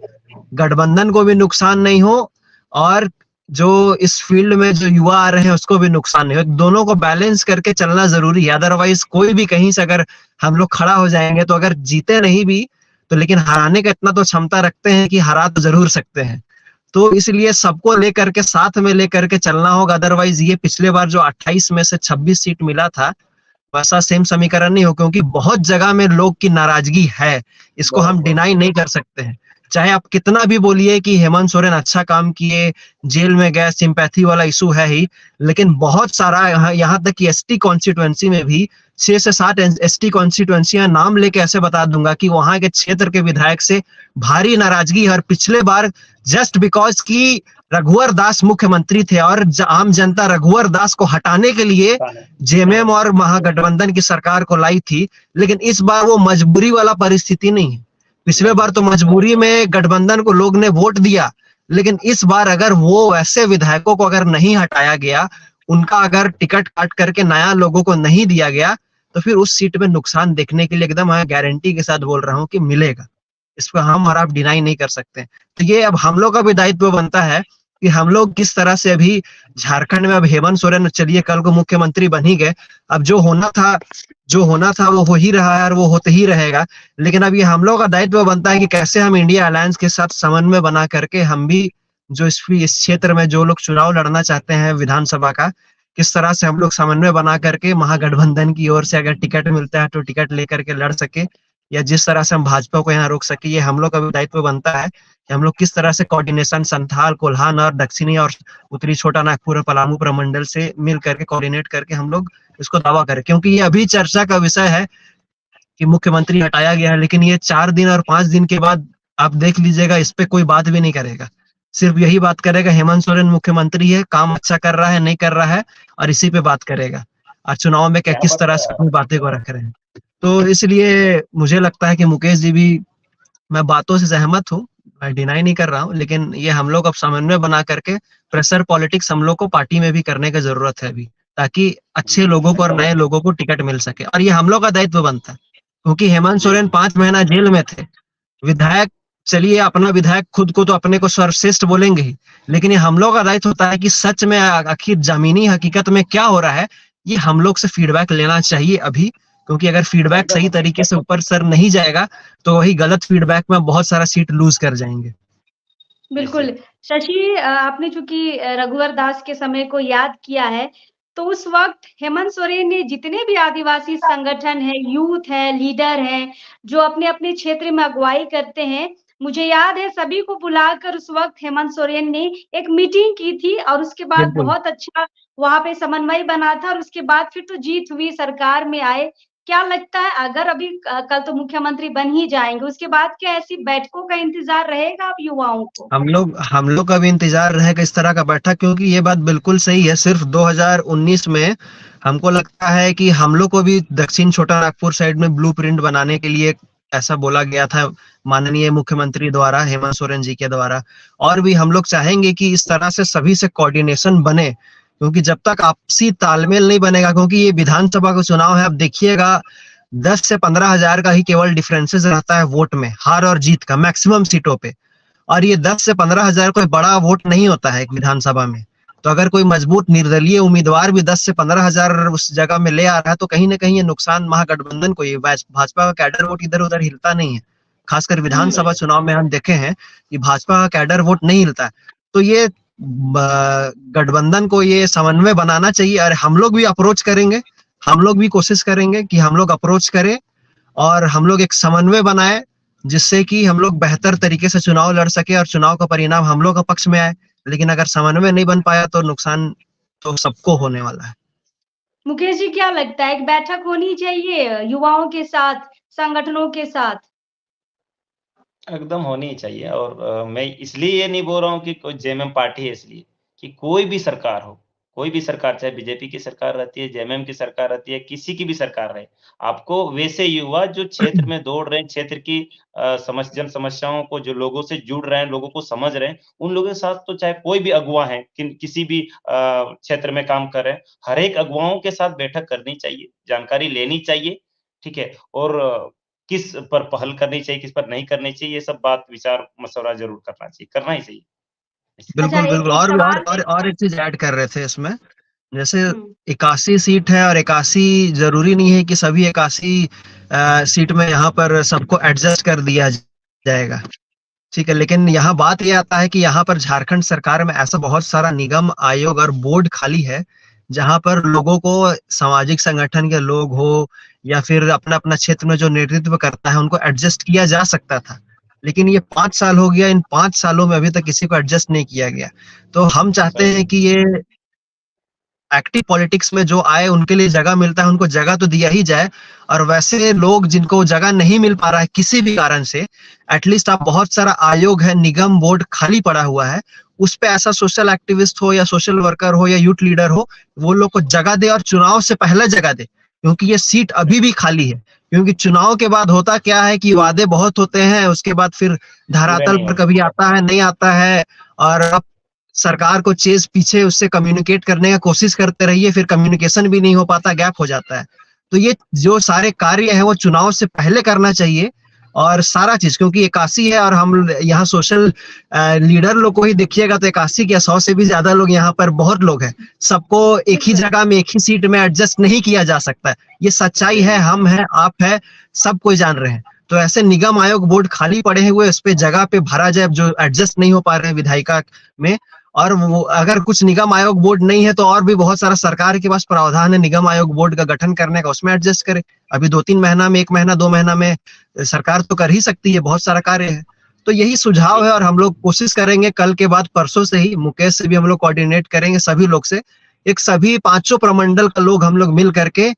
गठबंधन को भी नुकसान नहीं हो और जो इस फील्ड में जो युवा आ रहे हैं उसको भी नुकसान नहीं हो। दोनों को बैलेंस करके चलना जरूरी है। अदरवाइज कोई भी कहीं से अगर हम लोग खड़ा हो जाएंगे तो अगर जीते नहीं भी तो लेकिन हराने का इतना तो क्षमता रखते हैं कि हरा तो जरूर सकते हैं। तो इसलिए सबको लेकर के साथ में लेकर के चलना होगा। अदरवाइज ये पिछले बार जो 28 में से 26 सीट मिला था वैसा सेम समीकरण नहीं हो, क्योंकि बहुत जगह में लोग की नाराजगी है, इसको हम डिनाई नहीं कर सकते हैं। चाहे आप कितना भी बोलिए कि हेमंत सोरेन अच्छा काम किए, जेल में गए, सिंपैथी वाला इशू है ही, लेकिन बहुत सारा यहाँ तक कि एसटी कॉन्स्टिट्यूएंसी में भी 6 से 7 एसटी कॉन्स्टिट्यूएंसियां नाम लेके ऐसे बता दूंगा कि वहां के क्षेत्र के विधायक से भारी नाराजगी है। और पिछले बार जस्ट बिकॉज की रघुवर दास मुख्यमंत्री थे और आम जनता रघुवर दास को हटाने के लिए जेएमएम और महागठबंधन की सरकार को लाई थी, लेकिन इस बार वो मजबूरी वाला परिस्थिति नहीं है। पिछले बार तो मजबूरी में गठबंधन को लोग ने वोट दिया, लेकिन इस बार अगर वो ऐसे विधायकों को अगर नहीं हटाया गया, उनका अगर टिकट काट करके नया लोगों को नहीं दिया गया, तो फिर उस सीट में नुकसान देखने के लिए एकदम गारंटी के साथ बोल रहा हूँ कि मिलेगा। इसको हम और आप डिनाई नहीं कर सकते। तो ये अब हम लोग का भी दायित्व बनता है कि हम लोग किस तरह से, अभी झारखंड में अब हेमंत सोरेन चलिए कल को मुख्यमंत्री बन ही गए, अब जो होना था वो हो ही रहा है और वो होते ही रहेगा। लेकिन अब ये हम लोग का दायित्व बनता है कि कैसे हम इंडिया अलायंस के साथ समन्वय बना करके हम भी जो इस क्षेत्र में जो लोग चुनाव लड़ना चाहते हैं विधानसभा का, किस तरह से हम लोग समन्वय बना करके महागठबंधन की ओर से अगर टिकट मिलता है तो टिकट लेकर के लड़ सके, या जिस तरह से हम भाजपा को यहाँ रोक सके। ये हम लोग का भी दायित्व बनता है कि हम लोग किस तरह से कोऑर्डिनेशन संथाल, कोल्हान और दक्षिणी और उत्तरी छोटा नागपुर और पलामू प्रमंडल से मिल करके कोऑर्डिनेट करके हम लोग इसको दावा करें। क्योंकि ये अभी चर्चा का विषय है कि मुख्यमंत्री हटाया गया है, लेकिन ये 4 दिन और 5 दिन के बाद आप देख लीजिएगा, इस पे कोई बात भी नहीं करेगा। सिर्फ यही बात करेगा हेमंत सोरेन मुख्यमंत्री है, काम अच्छा कर रहा है नहीं कर रहा है, और इसी पे बात करेगा और चुनाव में क्या किस तरह से अपनी बातें को रख रहे हैं। तो इसलिए मुझे लगता है कि मुकेश जी भी, मैं बातों से सहमत हूँ, मैं डिनाई नहीं कर रहा हूँ, लेकिन ये हम लोग अब समन्वय बना करके प्रेशर पॉलिटिक्स हम लोग को पार्टी में भी करने की जरूरत है अभी, ताकि अच्छे लोगों को और नए लोगों को टिकट मिल सके। और ये हम लोग का दायित्व बनता है, क्योंकि हेमंत सोरेन 5 महीना जेल में थे। विधायक, चलिए अपना विधायक खुद को तो अपने को सर्वश्रेष्ठ बोलेंगे ही, लेकिन ये हम लोग का दायित्व होता है कि सच में आखिर जमीनी हकीकत में क्या हो रहा है, ये हम लोग से फीडबैक लेना चाहिए अभी। क्योंकि अगर फीडबैक सही तरीके से ऊपर सर नहीं जाएगा तो वही गलत फीडबैक में बहुत सारा सीट लूज कर जाएंगे। बिल्कुल। शशि, आपने चूंकि रघुवर दास के समय को याद किया है, तो उस वक्त हेमंत सोरेन ने जितने भी आदिवासी संगठन है, यूथ है, लीडर है, जो अपने अपने क्षेत्र में अगुवाई करते हैं, मुझे याद है सभी को बुलाकर उस वक़्त हेमंत सोरेन ने एक मीटिंग की थी और उसके बाद बिल्कुल। बहुत अच्छा वहाँ पे समन्वय बना था और उसके बाद फिर तो जीत हुई, सरकार में आए। क्या लगता है अगर अभी कल तो मुख्यमंत्री बन ही जाएँगे, उसके बाद क्या ऐसी बैठकों का इंतज़ार रहेगा अब युवाओं को? हम लोग का भी इंतजार रहेगा इस तरह का बैठक, क्योंकि ये बात बिल्कुल सही है। सिर्फ 2019 में हमको लगता है कि हम लोग को भी दक्षिण छोटा नागपुर साइड में ब्लूप्रिंट बनाने के लिए ऐसा बोला गया था माननीय मुख्यमंत्री द्वारा, हेमंत सोरेन जी के द्वारा। और भी हम लोग चाहेंगे कि इस तरह से सभी से कोऑर्डिनेशन बने, क्योंकि जब तक आपसी तालमेल नहीं बनेगा, क्योंकि ये विधानसभा का चुनाव है, आप देखिएगा 10 से 15 हजार का ही केवल डिफरेंसेस रहता है वोट में, हार और जीत का मैक्सिमम सीटों पे। और ये 10 से 15 हजार कोई बड़ा वोट नहीं होता है एक विधानसभा में। तो अगर कोई मजबूत निर्दलीय उम्मीदवार भी 10 से 15 हजार उस जगह में ले आ रहा है, तो कहीं ना कहीं ये नुकसान महागठबंधन को, ये भाजपा का कैडर वोट इधर उधर हिलता नहीं है। खासकर विधानसभा चुनाव में हम देखे हैं कि भाजपा का कैडर वोट नहीं हिलता है। तो ये गठबंधन को ये समन्वय बनाना चाहिए, और हम लोग भी अप्रोच करेंगे, हम लोग भी कोशिश करेंगे कि हम लोग अप्रोच करें और हम लोग एक समन्वय बनाए, जिससे कि हम लोग बेहतर तरीके से चुनाव लड़ सके और चुनाव का परिणाम हम लोग का पक्ष में आए। लेकिन अगर समन्वय नहीं बन पाया तो नुकसान तो सबको होने वाला है। मुकेश जी क्या लगता है एक बैठक होनी चाहिए युवाओं के साथ, संगठनों के साथ? एकदम होनी ही चाहिए। और मैं इसलिए ये नहीं बोल रहा हूँ कि कोई जेएमएम पार्टी है इसलिए, कि कोई भी सरकार हो, कोई भी सरकार, चाहे बीजेपी की सरकार रहती है, जेएमएम की सरकार रहती है, किसी की भी सरकार रहे, आपको वैसे युवा जो क्षेत्र में दौड़ रहे हैं, क्षेत्र की जन समस्याओं को, जो लोगों से जुड़ रहे हैं, लोगों को समझ रहे हैं, उन लोगों के साथ तो चाहे कोई भी अगुवा है, किसी भी क्षेत्र में काम कर रहे हैं, हर एक अगुवाओं के साथ बैठक करनी चाहिए, जानकारी लेनी चाहिए, ठीक है? और किस पर पहल करनी चाहिए, किस पर नहीं करनी चाहिए, ये सब बात विचार-मशवरा ज़रूर करना चाहिए, करना ही चाहिए। अच्छा बिल्कुल, बिल्कुल। एक और और सवाल है। और और एक चीज़ ऐड कर रहे थे इसमें, जैसे हुँ। 81 सीट है और 81 ज़रूरी नहीं है कि सभी 81 सीट में यहाँ पर सबको एडजस्ट कर दिया जाएगा। ठीक है, लेकिन यहाँ बात ये आता है कि यहाँ पर झारखंड सरकार में ऐसा बहुत सारा निगम, आयोग और बोर्ड खाली है, जहाँ पर लोगों को, सामाजिक संगठन के लोग हो या फिर अपना-अपना क्षेत्र में जो नेतृत्व करता है, उनको एडजस्ट किया जा सकता था। लेकिन ये 5 साल हो गया, इन 5 सालों में अभी तक किसी को एडजस्ट नहीं किया गया। तो हम चाहते सही हैं कि ये एक्टिव पॉलिटिक्स में जो आए उनके लिए जगह मिलता है, उनको जगह तो दिया ही जाए। और वैसे लोग जिनको जगह नहीं मिल पा रहा है किसी भी कारण से, एटलीस्ट आप, बहुत सारा आयोग है, निगम, बोर्ड खाली पड़ा हुआ है, उस पे ऐसा सोशल एक्टिविस्ट हो या सोशल वर्कर हो या यूथ लीडर हो, वो लोग को जगह दे और चुनाव से पहले जगह दे, क्योंकि ये सीट अभी भी खाली है। क्योंकि चुनाव के बाद होता क्या है कि वादे बहुत होते हैं, उसके बाद फिर पूरे धरातल नहीं पर होते। कभी आता है, नहीं आता है। और अब सरकार को चेज़ पीछे उससे कम्युनिकेट करने का कोशिश करते रहिए, फिर कम्युनिकेशन भी नहीं हो पाता, गैप हो जाता है। तो ये जो सारे कार्य हैं वो चुनाव से पहले करना चाहिए, और सारा चीज़, क्योंकि 81 है और हम यहाँ सोशल लीडर लोग को ही देखिएगा तो 81 क्या 100 से भी ज़्यादा लोग यहाँ पर बहुत लोग हैं। सबको एक ही बिल्कुल। जगह में एक ही सीट में एडजस्ट नहीं किया जा सकता है। ये सच्चाई है, हम हैं, आप हैं, सब कोई जान रहे हैं। तो ऐसे निगम, आयोग, बोर्ड खाली पड़े हुए, उस पे जगह पे भरा जाए जो एडजस्ट नहीं हो पा रहे हैं विधायिका में। और वो अगर कुछ निगम, आयोग, बोर्ड नहीं है तो और भी बहुत सारा सरकार के पास प्रावधान है निगम, आयोग, बोर्ड का गठन करने का, उसमें एडजस्ट करे। अभी 2-3 महीना में, 1 महीना 2 महीना में सरकार तो कर ही सकती है, बहुत सारा कार्य है। तो यही सुझाव है, और हम लोग कोशिश करेंगे कल के बाद, परसों से ही मुकेश से भी हम लोग कोऑर्डिनेट करेंगे, सभी लोग से, एक सभी 5 प्रमंडल का लोग हम लोग मिल करके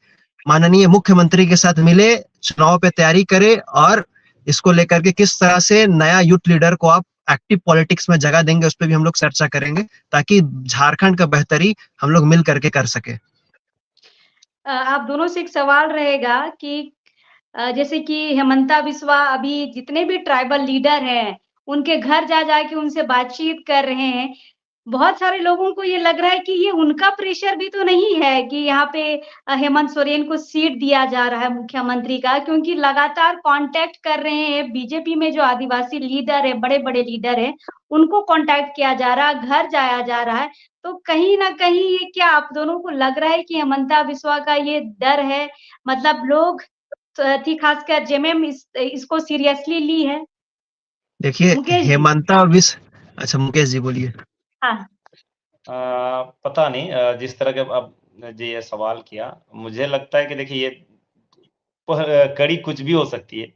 माननीय मुख्यमंत्री के साथ मिले, चुनाव पे तैयारी करे, और इसको लेकर के किस तरह से नया यूथ लीडर को आप एक्टिव पॉलिटिक्स में जगह देंगे, उस पे भी हम लोग चर्चा करेंगे, ताकि झारखंड का बेहतरी हम लोग मिल करके कर सके। आप दोनों से एक सवाल रहेगा कि जैसे कि हेमंता बिस्वा अभी जितने भी ट्राइबल लीडर हैं, उनके घर जा के उनसे बातचीत कर रहे हैं। बहुत सारे लोगों को ये लग रहा है कि ये उनका प्रेशर भी तो नहीं है कि यहाँ पे हेमंत सोरेन को सीट दिया जा रहा है मुख्यमंत्री का, क्योंकि लगातार कांटेक्ट कर रहे हैं बीजेपी में जो आदिवासी लीडर है, बड़े-बड़े लीडर हैं, उनको कांटेक्ट किया जा रहा है, घर जाया जा रहा है। तो कहीं न कहीं ये क्या आप दोनों को लग रहा है कि हेमंता बिस्वा का ये डर है? मतलब लोग थी खासकर जेएमएम इसको सीरियसली ली है? देखिए, मुकेश जी। हेमंता विश्व, अच्छा मुकेश जी बोलिए। हाँ। पता नहीं, जिस तरह के अब जी ये सवाल किया, मुझे लगता है कि देखिए ये कड़ी कुछ भी हो सकती है,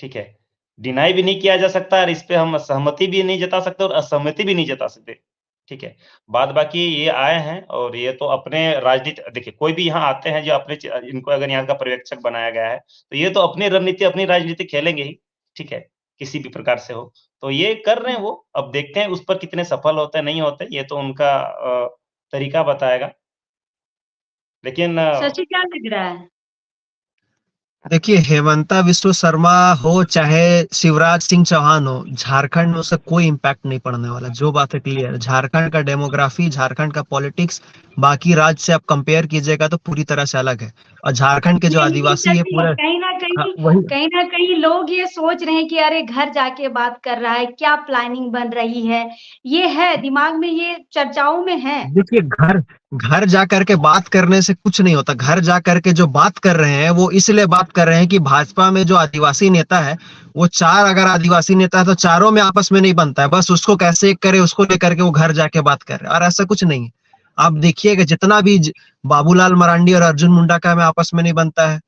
ठीक है? डिनाई भी नहीं किया जा सकता और इस पे हम सहमति भी नहीं जता सकते और असहमति भी नहीं जता सकते, ठीक है? बाद बाकी ये आए हैं और ये तो अपने राजनीति देखिए कोई भी यहाँ आते हैं जो अपने इनको अगर यहाँ का पर्यवेक्षक बनाया गया है, तो ये तो अपनी रणनीति, अपनी राजनीति खेलेंगे ही, ठीक है? किसी भी प्रकार से हो। तो ये कर रहे हैं वो, अब देखते हैं उस पर कितने सफल होते हैं, नहीं होते, ये तो उनका तरीका बताएगा। लेकिन शशि क्या लग रहा है? देखिए, हेमंता विश्व शर्मा हो चाहे शिवराज सिंह चौहान हो, झारखंड में उसका कोई इम्पैक्ट नहीं पड़ने वाला। जो बात है क्लियर है। झारखंड का डेमोग्राफी, झारखंड का पॉलिटिक्स बाकी राज्य से आप कंपेयर कीजिएगा तो पूरी तरह से अलग है। और झारखंड के जो लेकिन आदिवासी है पूरा, हाँ, वही कहीं ना कहीं लोग ये सोच रहे हैं कि अरे घर जाके बात कर रहा है, क्या प्लानिंग बन रही है, ये है दिमाग में, ये चर्चाओं में है। देखिए, घर घर जा करके बात करने से कुछ नहीं होता। घर जा करके जो बात कर रहे हैं वो इसलिए बात कर रहे हैं कि भाजपा में जो आदिवासी नेता है, वो चार अगर आदिवासी नेता है तो चारों में आपस में नहीं बनता है। बस उसको कैसे एक करे उसको लेकर के वो घर जाके बात कर रहे हैं, और ऐसा कुछ नहीं है। आप देखिएगा जितना भी बाबूलाल मरांडी और अर्जुन मुंडा का में आपस में नहीं बनता है।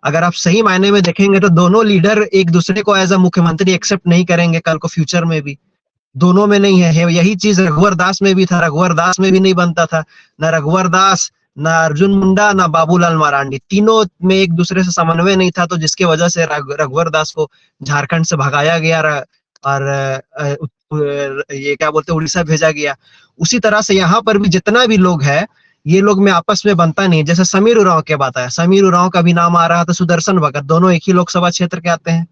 अगर आप सही मायने में देखेंगे तो दोनों लीडर एक दूसरे को एज अ मुख्यमंत्री एक्सेप्ट नहीं करेंगे कल को फ्यूचर में भी। दोनों में नहीं है। यही चीज रघुवर दास में भी था। रघुवर दास में भी नहीं बनता था। ना रघुवर दास, ना अर्जुन मुंडा, ना बाबूलाल मरांडी, तीनों में एक दूसरे से समन्वय नहीं था, तो जिसकी वजह से रघुवर दास को झारखंड से भगाया गया और ये क्या बोलते उड़ीसा भेजा गया। उसी तरह से यहाँ पर भी जितना भी लोग है, ये लोग में आपस में बनता नहीं। जैसे समीर उरांव के बात है, समीर उरांव का भी नाम आ रहा था, सुदर्शन भगत, दोनों एक ही लोकसभा क्षेत्र के आते हैं,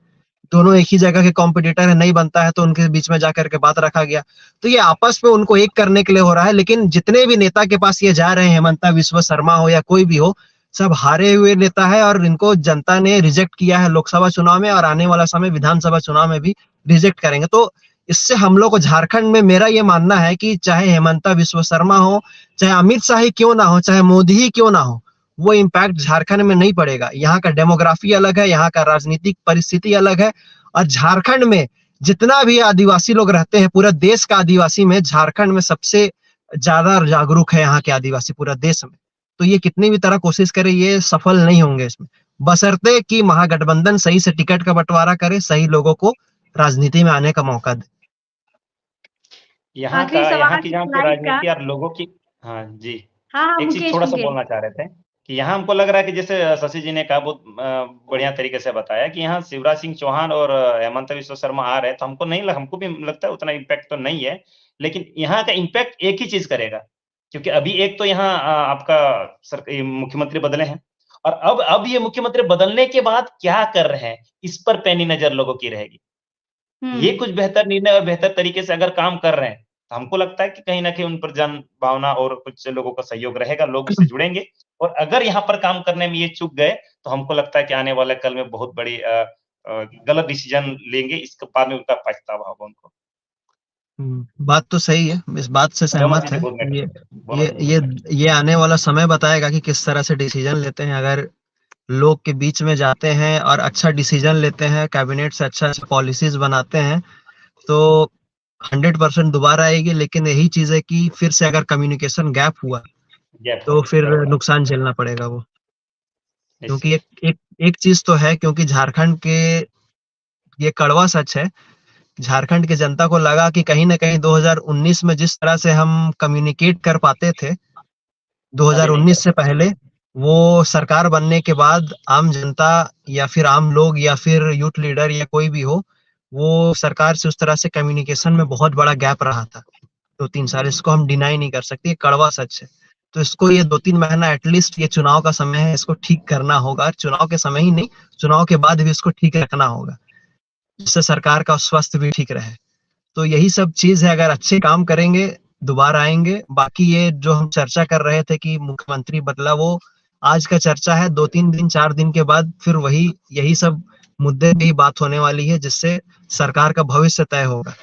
दोनों एक ही जगह के कॉम्पिटिटर है, नहीं बनता है तो उनके बीच में जाकर के बात रखा गया। तो ये आपस में उनको एक करने के लिए हो रहा है। लेकिन जितने भी नेता के पास ये जा रहे हैं, हेमंता विश्व शर्मा हो या कोई भी हो, सब हारे हुए नेता है और इनको जनता ने रिजेक्ट किया है लोकसभा चुनाव में, और आने वाला समय विधानसभा चुनाव में भी रिजेक्ट करेंगे। तो इससे हम लोग को झारखंड में, मेरा ये मानना है कि चाहे हेमंता विश्व शर्मा हो, चाहे अमित शाह ही क्यों ना हो, चाहे मोदी ही क्यों ना हो, वो इम्पैक्ट झारखंड में नहीं पड़ेगा। यहाँ का डेमोग्राफी अलग है, यहाँ का राजनीतिक परिस्थिति अलग है। और झारखंड में जितना भी आदिवासी लोग रहते हैं, पूरा देश का आदिवासी में झारखंड में सबसे ज्यादा जागरूक है यहाँ के आदिवासी पूरा देश में। तो ये कितनी भी तरह कोशिश करे, ये सफल नहीं होंगे इसमें, बशर्ते कि महागठबंधन सही से टिकट का बंटवारा करे, सही लोगों को राजनीति में आने का मौका दे। यहाँ आखिरी सवाल की इस जहाँ पे लाइव का। राजनीति और लोगों की, हाँ जी, हाँ हाँ एक चीज मुकेश थोड़ा सा मुकेश। बोलना चाह रहे थे कि यहाँ हमको लग रहा है कि जैसे शशि जी ने कहा, बहुत बढ़िया तरीके से बताया कि यहाँ शिवराज सिंह चौहान और हेमंत विश्व शर्मा आ रहे हैं, तो हमको नहीं हमको भी लगता है उतना इम्पैक्ट तो नहीं है। लेकिन यहाँ का इम्पैक्ट एक ही चीज करेगा, क्योंकि अभी एक तो यहाँ आपका मुख्यमंत्री बदले हैं, और अब ये मुख्यमंत्री बदलने के बाद क्या कर रहे हैं, इस पर पैनी नजर लोगों की रहेगी। ये कुछ बेहतर निर्णय और बेहतर तरीके से अगर काम कर रहे हैं, तो हमको लगता है कि कहीं न कहीं उन पर जन भावना और कुछ लोगों का सहयोग रहेगा, लोग उससे जुड़ेंगे। और अगर यहाँ पर काम करने में ये चूक गए, तो हमको लगता है कि आने वाले कल में बहुत बड़ी गलत डिसीजन लेंगे, इसके बाद में उनका पछतावा होगा उनको। बात तो सही है, इस बात से दोनों सहमत चीजें है। बहुत मैटर ये करती हैं, दोनों ये चीजें बहुत ये मैटर करती ये आने वाला समय बताएगा कि किस तरह से डिसीजन लेते हैं। अगर लोग के बीच में जाते हैं और अच्छा डिसीजन लेते हैं, कैबिनेट से अच्छा अच्छा पॉलिसीज बनाते हैं, तो 100% दोबारा आएगी। लेकिन यही चीज है कि फिर से अगर कम्युनिकेशन गैप हुआ हैं। गैप तो हो, फिर बराबर है, नुकसान झेलना पड़ेगा वो। क्योंकि निश्चित। एक चीज तो है, क्योंकि झारखंड के, ये कड़वा सच है, झारखंड की जनता को लगा कि कहीं ना कहीं 2019 में जिस तरह से हम कम्युनिकेट कर पाते थे अभी नहीं 2019 कर से पाए। पहले, वो सरकार बनने के बाद आम जनता या फिर आम लोग या फिर यूथ लीडर या कोई भी हो, वो सरकार से उस तरह से कम्युनिकेशन में बहुत बड़ा गैप रहा था 2-3 साल। इसको हम डिनाई नहीं कर सकते, ये कड़वा सच है। तो इसको ये 2-3 महीना एटलीस्ट, ये चुनाव का समय है, इसको ठीक करना होगा। चुनाव के समय ही नहीं, चुनाव के बाद भी इसको ठीक रखना होगा, जिससे सरकार का स्वास्थ्य भी ठीक रहे। तो यही सब चीज है, अगर अच्छे काम करेंगे दोबारा आएंगे। बाकी ये जो हम चर्चा कर रहे थे कि मुख्यमंत्री बदला, वो आज का चर्चा है। 2-3 दिन 4 दिन के बाद फिर वही, यही सब मुद्दे पे ही बात होने वाली है, जिससे सरकार का भविष्य तय होगा।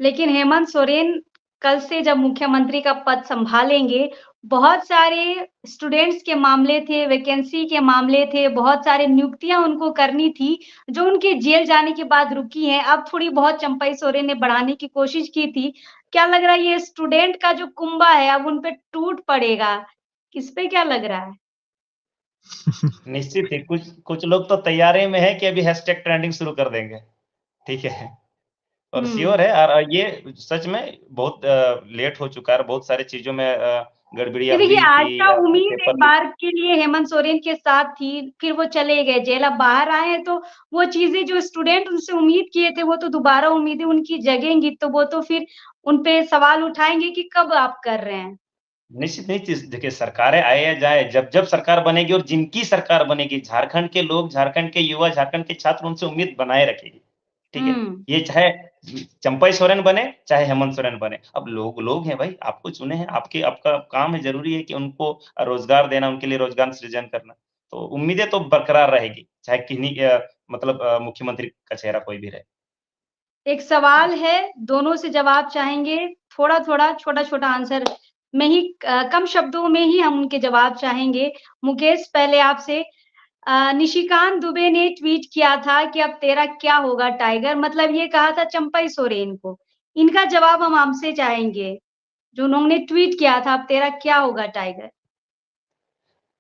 लेकिन हेमंत सोरेन कल से जब मुख्यमंत्री का पद संभालेंगे, बहुत सारे स्टूडेंट्स के मामले थे, वैकेंसी के मामले थे, बहुत सारे नियुक्तियां उनको करनी थी, जो उनके जेल जाने के बाद रुकी हैं। अब थोड़ी बहुत चंपई सोरेन ने बढ़ाने की कोशिश की थी। क्या लग रहा है ये स्टूडेंट का जो कुंभा है अब उन पे टूट पड़ेगा? इस पे क्या लग रहा है? निश्चित ही कुछ कुछ लोग तो तैयारी में है कि अभी हैशटैग ट्रेंडिंग शुरू कर देंगे, ठीक है? और हुँ। श्योर है और ये सच में बहुत लेट हो चुका है और बहुत सारी चीज़ों में कि गड़बड़ियाँ देखिए, हुई आज कि का उम्मीद एक पेपर लीक। बार के लिए हेमंत सोरेन के साथ थी, फिर वो चले गए जेल, अब बाहर आए हैं तो वो चीज़ें जो स्टूडेंट उनसे उम्मीद किए थे, वो तो दोबारा उम्मीदें उनकी जगेंगी, तो वो तो फिर उन पे सवाल उठाएँगे कि कब आप कर रहे हैं? निश्चित नहीं चीज़ देखिए सरकारें आए या जाए, जब सरकार बनेगी और जिनकी सरकार बनेगी, झारखंड के लोग, झारखंड के युवा, झारखंड के छात्र उनसे उम्मीद बनाए रखेगी, ठीक है? हुँ। ये चाहे चंपई सोरेन बने, चाहे हेमंत सोरेन बने। अब लोग लोग हैं भाई, आपको चुने हैं, आपका काम है, ज़रूरी है कि उनको रोज़गार देना, उनके लिए रोज़गार सृजन करना। तो उम्मीदें तो बरकरार रहेगी, चाहे किन्हीं मतलब मुख्यमंत्री का चेहरा कोई भी रहे। एक सवाल है, दोनों से जवाब चाहेंगे, थोड़ा-थोड़ा, छोटा-छोटा आंसर में ही कम शब्दों में ही हम उनके जवाब चाहेंगे। मुकेश, पहले आपसे निशिकांत दुबे ने ट्वीट किया था कि अब तेरा क्या होगा टाइगर? मतलब ये कहा था चंपई सोरेन को। इनका जवाब हम आपसे चाहेंगे, जो उन्होंने ट्वीट किया था, अब तेरा क्या होगा टाइगर?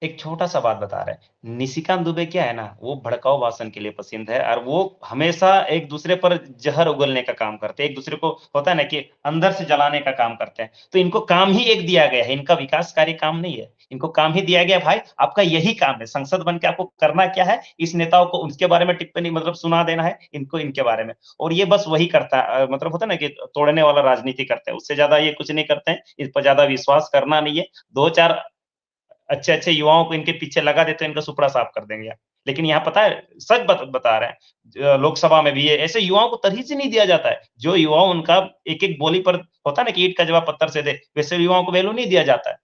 एक छोटा-सा बात बता रहे हैं। निशिकांत दुबे क्या है ना, वो भड़काऊ भाषण के लिए पसंद है और वो हमेशा एक-दूसरे पर ज़हर उगलने का काम करते हैं। एक-दूसरे को होता है ना कि अंदर से जलाने का काम करते हैं। तो इनको काम ही एक दिया गया है, इनका विकासकारी काम नहीं है। इनको काम ही दिया गया है भाई आपका यही काम है, संसद बन के आपको करना क्या है, इस नेताओं को उनके बारे में टिप्पणी मतलब सुना देना है, इनको इनके बारे में। और ये बस वही करता है मतलब होता है ना कि तोड़ने वाला राजनीति करते हैं, उससे ज़्यादा ये कुछ नहीं करते हैं, इस पर ज़्यादा विश्वास करना नहीं है। 2-4 अच्छे-अच्छे युवाओं को इनके पीछे लगा देते हैं, इनका सुपड़ा साफ कर देंगे आप। लेकिन यहाँ पता है सच बता रहे हैं लोकसभा में भी ये ऐसे युवाओं को तरहीज़ ही नहीं दिया जाता है। जो युवा उनका एक-एक बोली पर होता है ना कि ईंट का जवाब पत्थर से दे, वैसे युवाओं को वैल्यू नहीं दिया जाता है।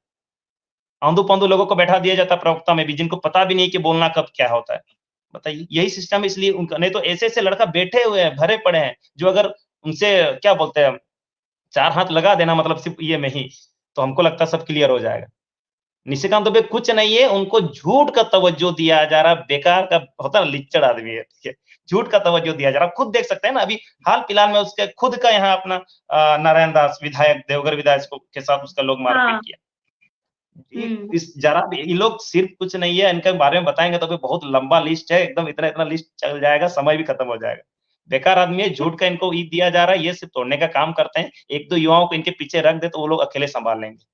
आंधू-पांधू लोगों को बैठा दिया जाता है प्रवक्ता में भी, जिनको पता भी नहीं है कि बोलना कब क्या होता है। बताइए, यही सिस्टम इसलिए उनका नहीं तो ऐसे-ऐसे लड़का बैठे हुए हैं, भरे पड़े हैं, जो अगर उनसे क्या बोलते हैं, 4 हाथ लगा देना मतलब सिर्फ़ ये में ही, तो हमको लगता है सब क्लियर हो जाएगा। निशिकांत दुबे कुछ नहीं है, उनको झूठ का तवज्जो दिया जा रहा है, बेकार का होता है ना लिच्चड़ आदमी है, ठीक है? झूठ का तवज्जो दिया जा रहा है। खुद देख सकते हैं ना अभी हाल-फिलहाल में उसके खुद का यहाँ अपना नारायण दास विधायक, देवघर विधायक के साथ उसका लोग मारपीट हाँ। किया। ये हुँ। इस जरा भी ये लोग सिर्फ कुछ नहीं है, इनके बारे में बताएँगे तो अभी बहुत लंबा लिस्ट है, एकदम इतना-इतना लिस्ट चल जाएगा, समय भी खत्म हो जाएगा। बेकार आदमी है, झूठ का इनको ईंट दिया जा रहा है, ये सिर्फ तोड़ने का काम करते हैं। 1-2 युवाओं को इनके पीछे रख दे तो वो लोग अकेले सँभाल लेंगे।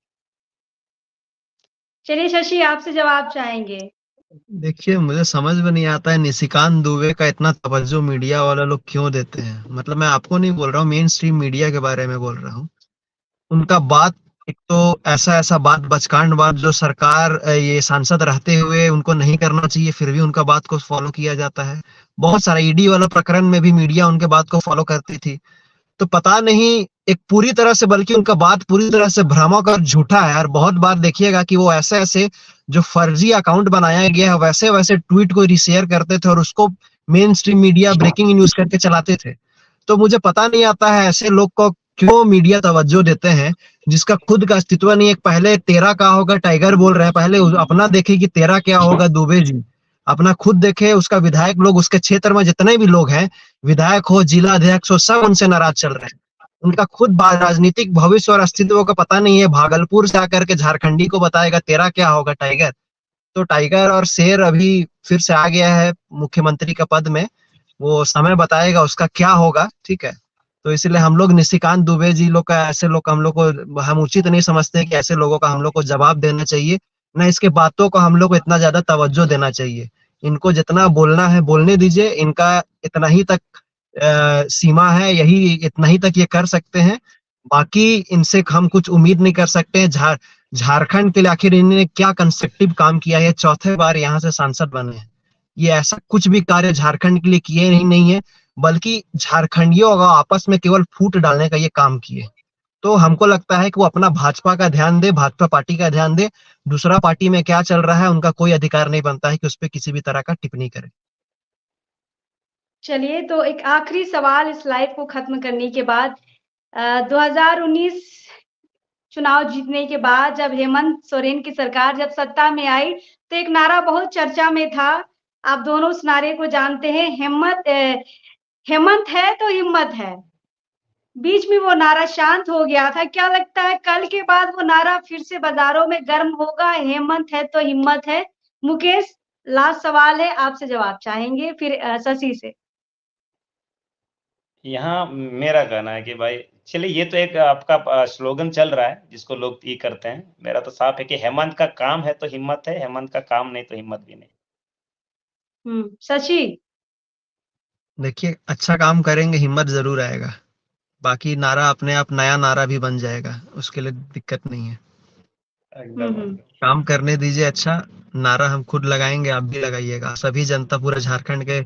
चलिए शशि, आपसे जवाब चाहेंगे। देखिए, मुझे समझ में नहीं आता है निशिकांत दुबे का इतना तवज्जो मीडिया वाला लोग क्यों देते हैं? मतलब मैं आपको नहीं बोल रहा हूँ, मेन स्ट्रीम मीडिया के बारे में बोल रहा हूँ। उनका बात एक तो ऐसा-ऐसा बात बचकांड बात जो सरकार ये सांसद रहते हुए उनको नहीं करना चाहिए, फिर भी उनका बात को फ़ॉलो किया जाता है। बहुत सारा ईडी वाला प्रकरण में भी मीडिया उनके बात को फ़ॉलो करती थी। तो पता नहीं एक पूरी तरह से बल्कि उनका बात पूरी तरह से भ्रामक और झूठा है और बहुत बार देखिएगा कि वो ऐसे-ऐसे जो फर्जी अकाउंट बनाया गया है वैसे-वैसे ट्वीट को रीशेयर करते थे और उसको mainstream media breaking news करके चलाते थे। तो मुझे पता नहीं आता है ऐसे लोग को क्यों मीडिया तवज्जो देते हैं, जिसका खुद का अस्तित्व नहीं है। पहले तेरा क्या होगा टाइगर बोल रहे हैं, पहले अपना देखे कि तेरा क्या होगा दुबे जी। अपना खुद देखे, उसका विधायक लोग उसके क्षेत्र में जितने भी लोग हैं, विधायक हो, जिला अध्यक्ष हो, सब उनसे नाराज चल रहे हैं। उनका खुद राजनीतिक भविष्य और अस्तित्व का पता नहीं है। भागलपुर से आकर के झारखंडी को बताएगा तेरा क्या होगा टाइगर। तो टाइगर और शेर अभी फिर से आ गया है मुख्यमंत्री का पद में। वो समय बताएगा उसका क्या होगा, ठीक है? तो इसलिए हम लोग निशिकांत दुबे जी लोग का ऐसे लोग हम लोग को हम उचित नहीं समझते कि ऐसे लोगों का हम लोग को जवाब देना चाहिए। ना इसके बातों को हम लोग को इतना ज़्यादा तवज्जो देना चाहिए। इनको जितना बोलना है बोलने दीजिए, इनका इतना ही तक सीमा है, यही इतना ही तक ये कर सकते हैं। बाकी इनसे हम कुछ उम्मीद नहीं कर सकते हैं। झारखंड के लिए आखिर इन्होंने क्या कंस्ट्रक्टिव काम किया है? ये चौथे बार यहाँ से सांसद बने हैं। ये ऐसा कुछ भी कार्य झारखंड के लिए किए नहीं है, बल्कि झारखंडियों को आपस में केवल फूट डालने का ये काम किए। तो हमको लगता है कि वो अपना भाजपा का ध्यान दे, भाजपा पार्टी का ध्यान दे। दूसरा पार्टी में क्या चल रहा है, उनका कोई अधिकार नहीं बनता है कि उसपे किसी भी तरह का टिप्पणी करे। चलिए, तो एक आखिरी सवाल इस लाइव को खत्म करने के बाद 2019 चुनाव जीतने के बाद जब हेमंत सोरेन की सरकार जब सत्ता में आई, तो एक नारा बहुत चर्चा में था। आप दोनों उस नारे को जानते हैं, हेमंत है तो हिम्मत है। बीच में वो नारा शांत हो गया था। क्या लगता है कल के बाद वो नारा फिर से बाज़ारों में गर्म होगा, हेमंत है तो हिम्मत है? मुकेश, लास्ट सवाल है, आपसे जवाब चाहेंगे, फिर शशि से। यहाँ मेरा कहना है कि भाई चलिए, ये तो एक आपका स्लोगन चल रहा है जिसको लोग ये करते हैं। मेरा तो साफ है कि हेमंत का काम है तो हिम्मत है, हेमंत का काम नहीं तो हिम्मत भी नहीं। शशि। देखिए, अच्छा काम करेंगे हिम्मत ज़रूर आएगा। बाकी नारा अपने आप नया नारा भी बन जाएगा, उसके लिए दिक्कत नहीं है। एकदम। काम करने दीजिए अच्छा, नारा हम खुद लगाएँगे, आप भी लगाइएगा। सभी जनता पूरे झारखंड के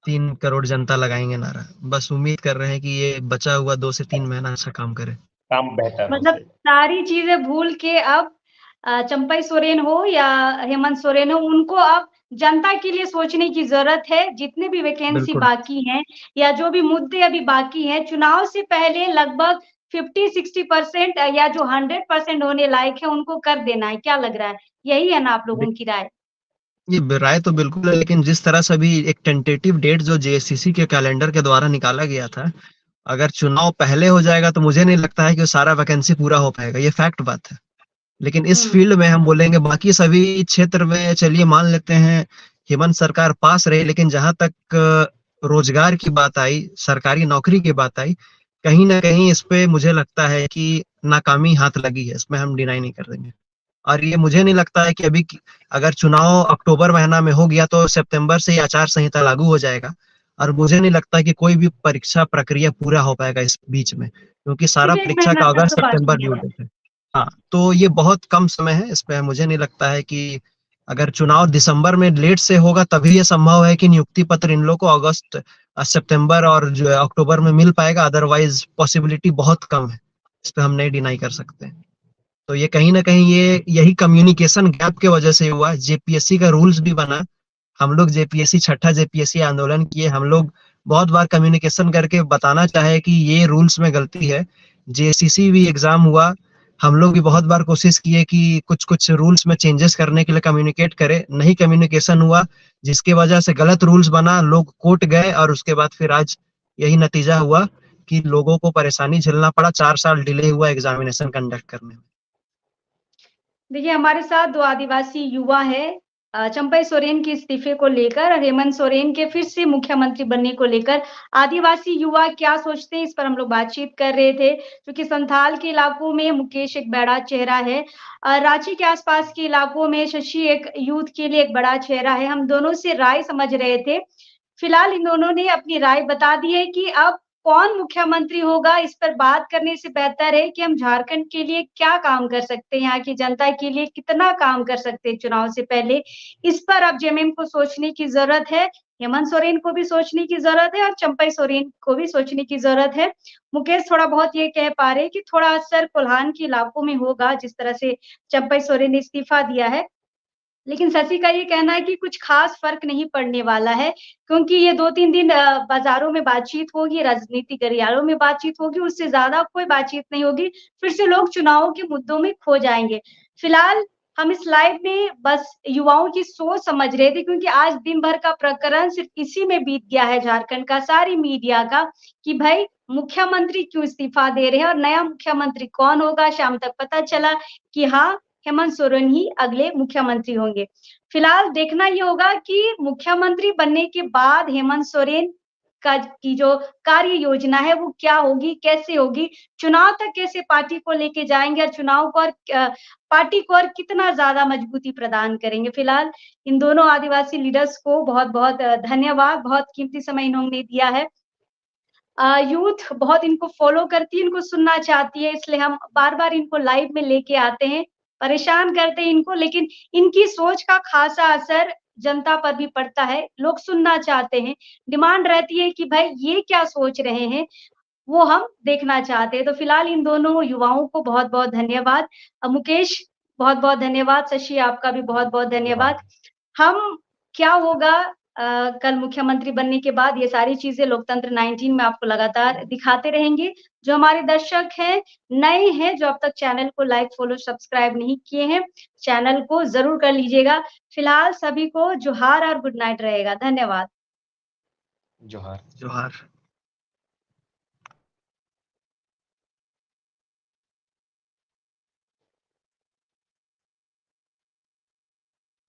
3 करोड़ जनता लगाएँगे नारा। बस उम्मीद कर रहे हैं कि ये बचा हुआ 2 से 3 महीना अच्छा काम करे। काम बेहतर हो मतलब सही। सारी चीजें भूल के अब चंपई सोरेन हो या हेमंत सोरेन हो, उनको अब जनता के लिए सोचने की जरूरत है। जितने भी वैकेंसी बिल्कुल। बाकी हैं या जो भी मुद्दे अभी बाकी हैं, चुनाव से पहले लगभग 50-60% या जो 100% होने लायक है उनको कर देना है। क्या लग रहा है, यही है ना आप लोगों की राय? ये राय तो बिल्कुल है, लेकिन जिस तरह से अभी एक टेंटेटिव डेट जो जेएससीसी के कैलेंडर के द्वारा निकाला गया था, अगर चुनाव पहले हो जाएगा तो मुझे नहीं लगता है कि सारा वैकेंसी पूरा हो पाएगा, ये फैक्ट बात है। लेकिन इस फील्ड में हम बोलेंगे बाकी सभी क्षेत्र में चलिए मान लेते हैं हेमंत सरकार पास रही, लेकिन जहां तक रोजगार की बात आई, सरकारी नौकरी की बात आई, कहीं ना कहीं इस पे मुझे लगता है कि नाकामी हाथ लगी है, इसमें हम डिनाई नहीं कर देंगे। और ये मुझे नहीं लगता है कि अगर चुनाव अक्टूबर महीना में हो गया तो सितंबर से ही आचार संहिता लागू हो जाएगा, और मुझे नहीं लगता कि कोई भी परीक्षा प्रक्रिया पूरा हो पाएगा इस बीच में, क्योंकि सारा सिर्फ 1 परीक्षा महीना का तक अगस्त तो सितंबर बाकी ड्यू है। डेट है। हाँ, तो ये बहुत कम समय है, इस पे मुझे नहीं लगता है कि अगर चुनाव दिसंबर में लेट से होगा तभी ये संभव है कि नियुक्ति पत्र इन लोग को अगस्त, सितंबर और जो अक्टूबर में मिल पाएगा, अदरवाइज पॉसिबिलिटी बहुत कम है। इस पे हम नहीं डिनाई कर सकते। तो ये कहीं ना कहीं ये यही कम्युनिकेशन गैप के वजह से हुआ। जेपीएससी का रूल्स भी बना, हम लोग जेपीएससी छठा जेपीएससी आंदोलन किए, हम लोग बहुत बार कम्युनिकेशन करके बताना चाहे कि ये रूल्स में गलती है। जेसीसी भी एग्जाम हुआ, हम लोग भी बहुत बार कोशिश किए कि कुछ कुछ रूल्स में चेंजेस करने के लिए कम्युनिकेट करें, नहीं कम्युनिकेशन हुआ, जिसकी वजह से गलत रूल्स बना, लोग कोर्ट गए, और उसके बाद फिर आज यही नतीजा हुआ कि लोगों को परेशानी झेलना पड़ा, 4 साल डिले हुआ एग्जामिनेशन कंडक्ट करने में। देखिए, हमारे साथ 2 आदिवासी युवा है, चंपई सोरेन के इस्तीफे को लेकर और हेमंत सोरेन के फिर से मुख्यमंत्री बनने को लेकर आदिवासी युवा क्या सोचते हैं, इस पर हम लोग बातचीत कर रहे थे। क्योंकि संथाल के इलाकों में मुकेश एक बड़ा चेहरा है, रांची के आसपास के इलाकों में शशि एक यूथ के लिए एक बड़ा चेहरा है। हम दोनों से राय समझ रहे थे। फिलहाल इन दोनों ने अपनी राय बता दी है कि अब कौन मुख्यमंत्री होगा, इस पर बात करने से बेहतर है कि हम झारखंड के लिए क्या काम कर सकते हैं, यहाँ की जनता के लिए कितना काम कर सकते हैं चुनाव से पहले। इस पर अब जेएमएम को सोचने की जरूरत है, हेमंत सोरेन को भी सोचने की जरूरत है और चंपई सोरेन को भी सोचने की जरूरत है। मुकेश थोड़ा बहुत ये कह पा रहे कि थोड़ा असर कोल्हान के इलाकों में होगा, जिस तरह से चंपई सोरेन ने इस्तीफा दिया है। लेकिन शशि का ये कहना है कि कुछ खास फर्क नहीं पड़ने वाला है, क्योंकि ये 2-3 दिन बाजारों में बातचीत होगी, राजनीतिक गलियारों में बातचीत होगी, उससे ज्यादा कोई बातचीत नहीं होगी। फिर से लोग चुनावों के मुद्दों में खो जाएंगे। फिलहाल हम इस लाइव में बस युवाओं की सोच समझ रहे थे, क्योंकि आज दिन भर का प्रकरण सिर्फ इसी में बीत गया है झारखंड का, सारी मीडिया का, कि भाई मुख्यमंत्री क्यों इस्तीफा दे रहे हैं और नया मुख्यमंत्री कौन होगा। शाम तक पता चला कि हाँ, हेमंत सोरेन ही अगले मुख्यमंत्री होंगे। फिलहाल देखना ये होगा कि मुख्यमंत्री बनने के बाद हेमंत सोरेन की जो कार्य योजना है वो क्या होगी, कैसे होगी, चुनाव तक कैसे पार्टी को लेके जाएंगे और चुनाव को और पार्टी को और कितना ज्यादा मजबूती प्रदान करेंगे। फिलहाल इन दोनों आदिवासी लीडर्स को बहुत बहुत धन्यवाद, बहुत कीमती समय इन्होंने दिया है। यूथ बहुत इनको फॉलो करती है, इनको सुनना चाहती है, इसलिए हम बार-बार इनको लाइव में लेके आते हैं, परेशान करते हैं इनको, लेकिन इनकी सोच का खासा असर जनता पर भी पड़ता है। लोग सुनना चाहते हैं, डिमांड रहती है कि भाई ये क्या सोच रहे हैं, वो हम देखना चाहते हैं। तो फिलहाल इन दोनों युवाओं को बहुत-बहुत धन्यवाद। मुकेश बहुत-बहुत धन्यवाद, शशि आपका भी बहुत-बहुत धन्यवाद। हम क्या होगा कल मुख्यमंत्री बनने के बाद, ये सारी चीजें लोकतंत्र 19 में आपको लगातार दिखाते रहेंगे। जो हमारे दर्शक हैं, नए हैं, जो अब तक चैनल को लाइक, फॉलो, सब्सक्राइब नहीं किए हैं, चैनल को जरूर कर लीजिएगा। फिलहाल सभी को जोहार और गुड नाइट रहेगा। धन्यवाद। जोहार। जोहार।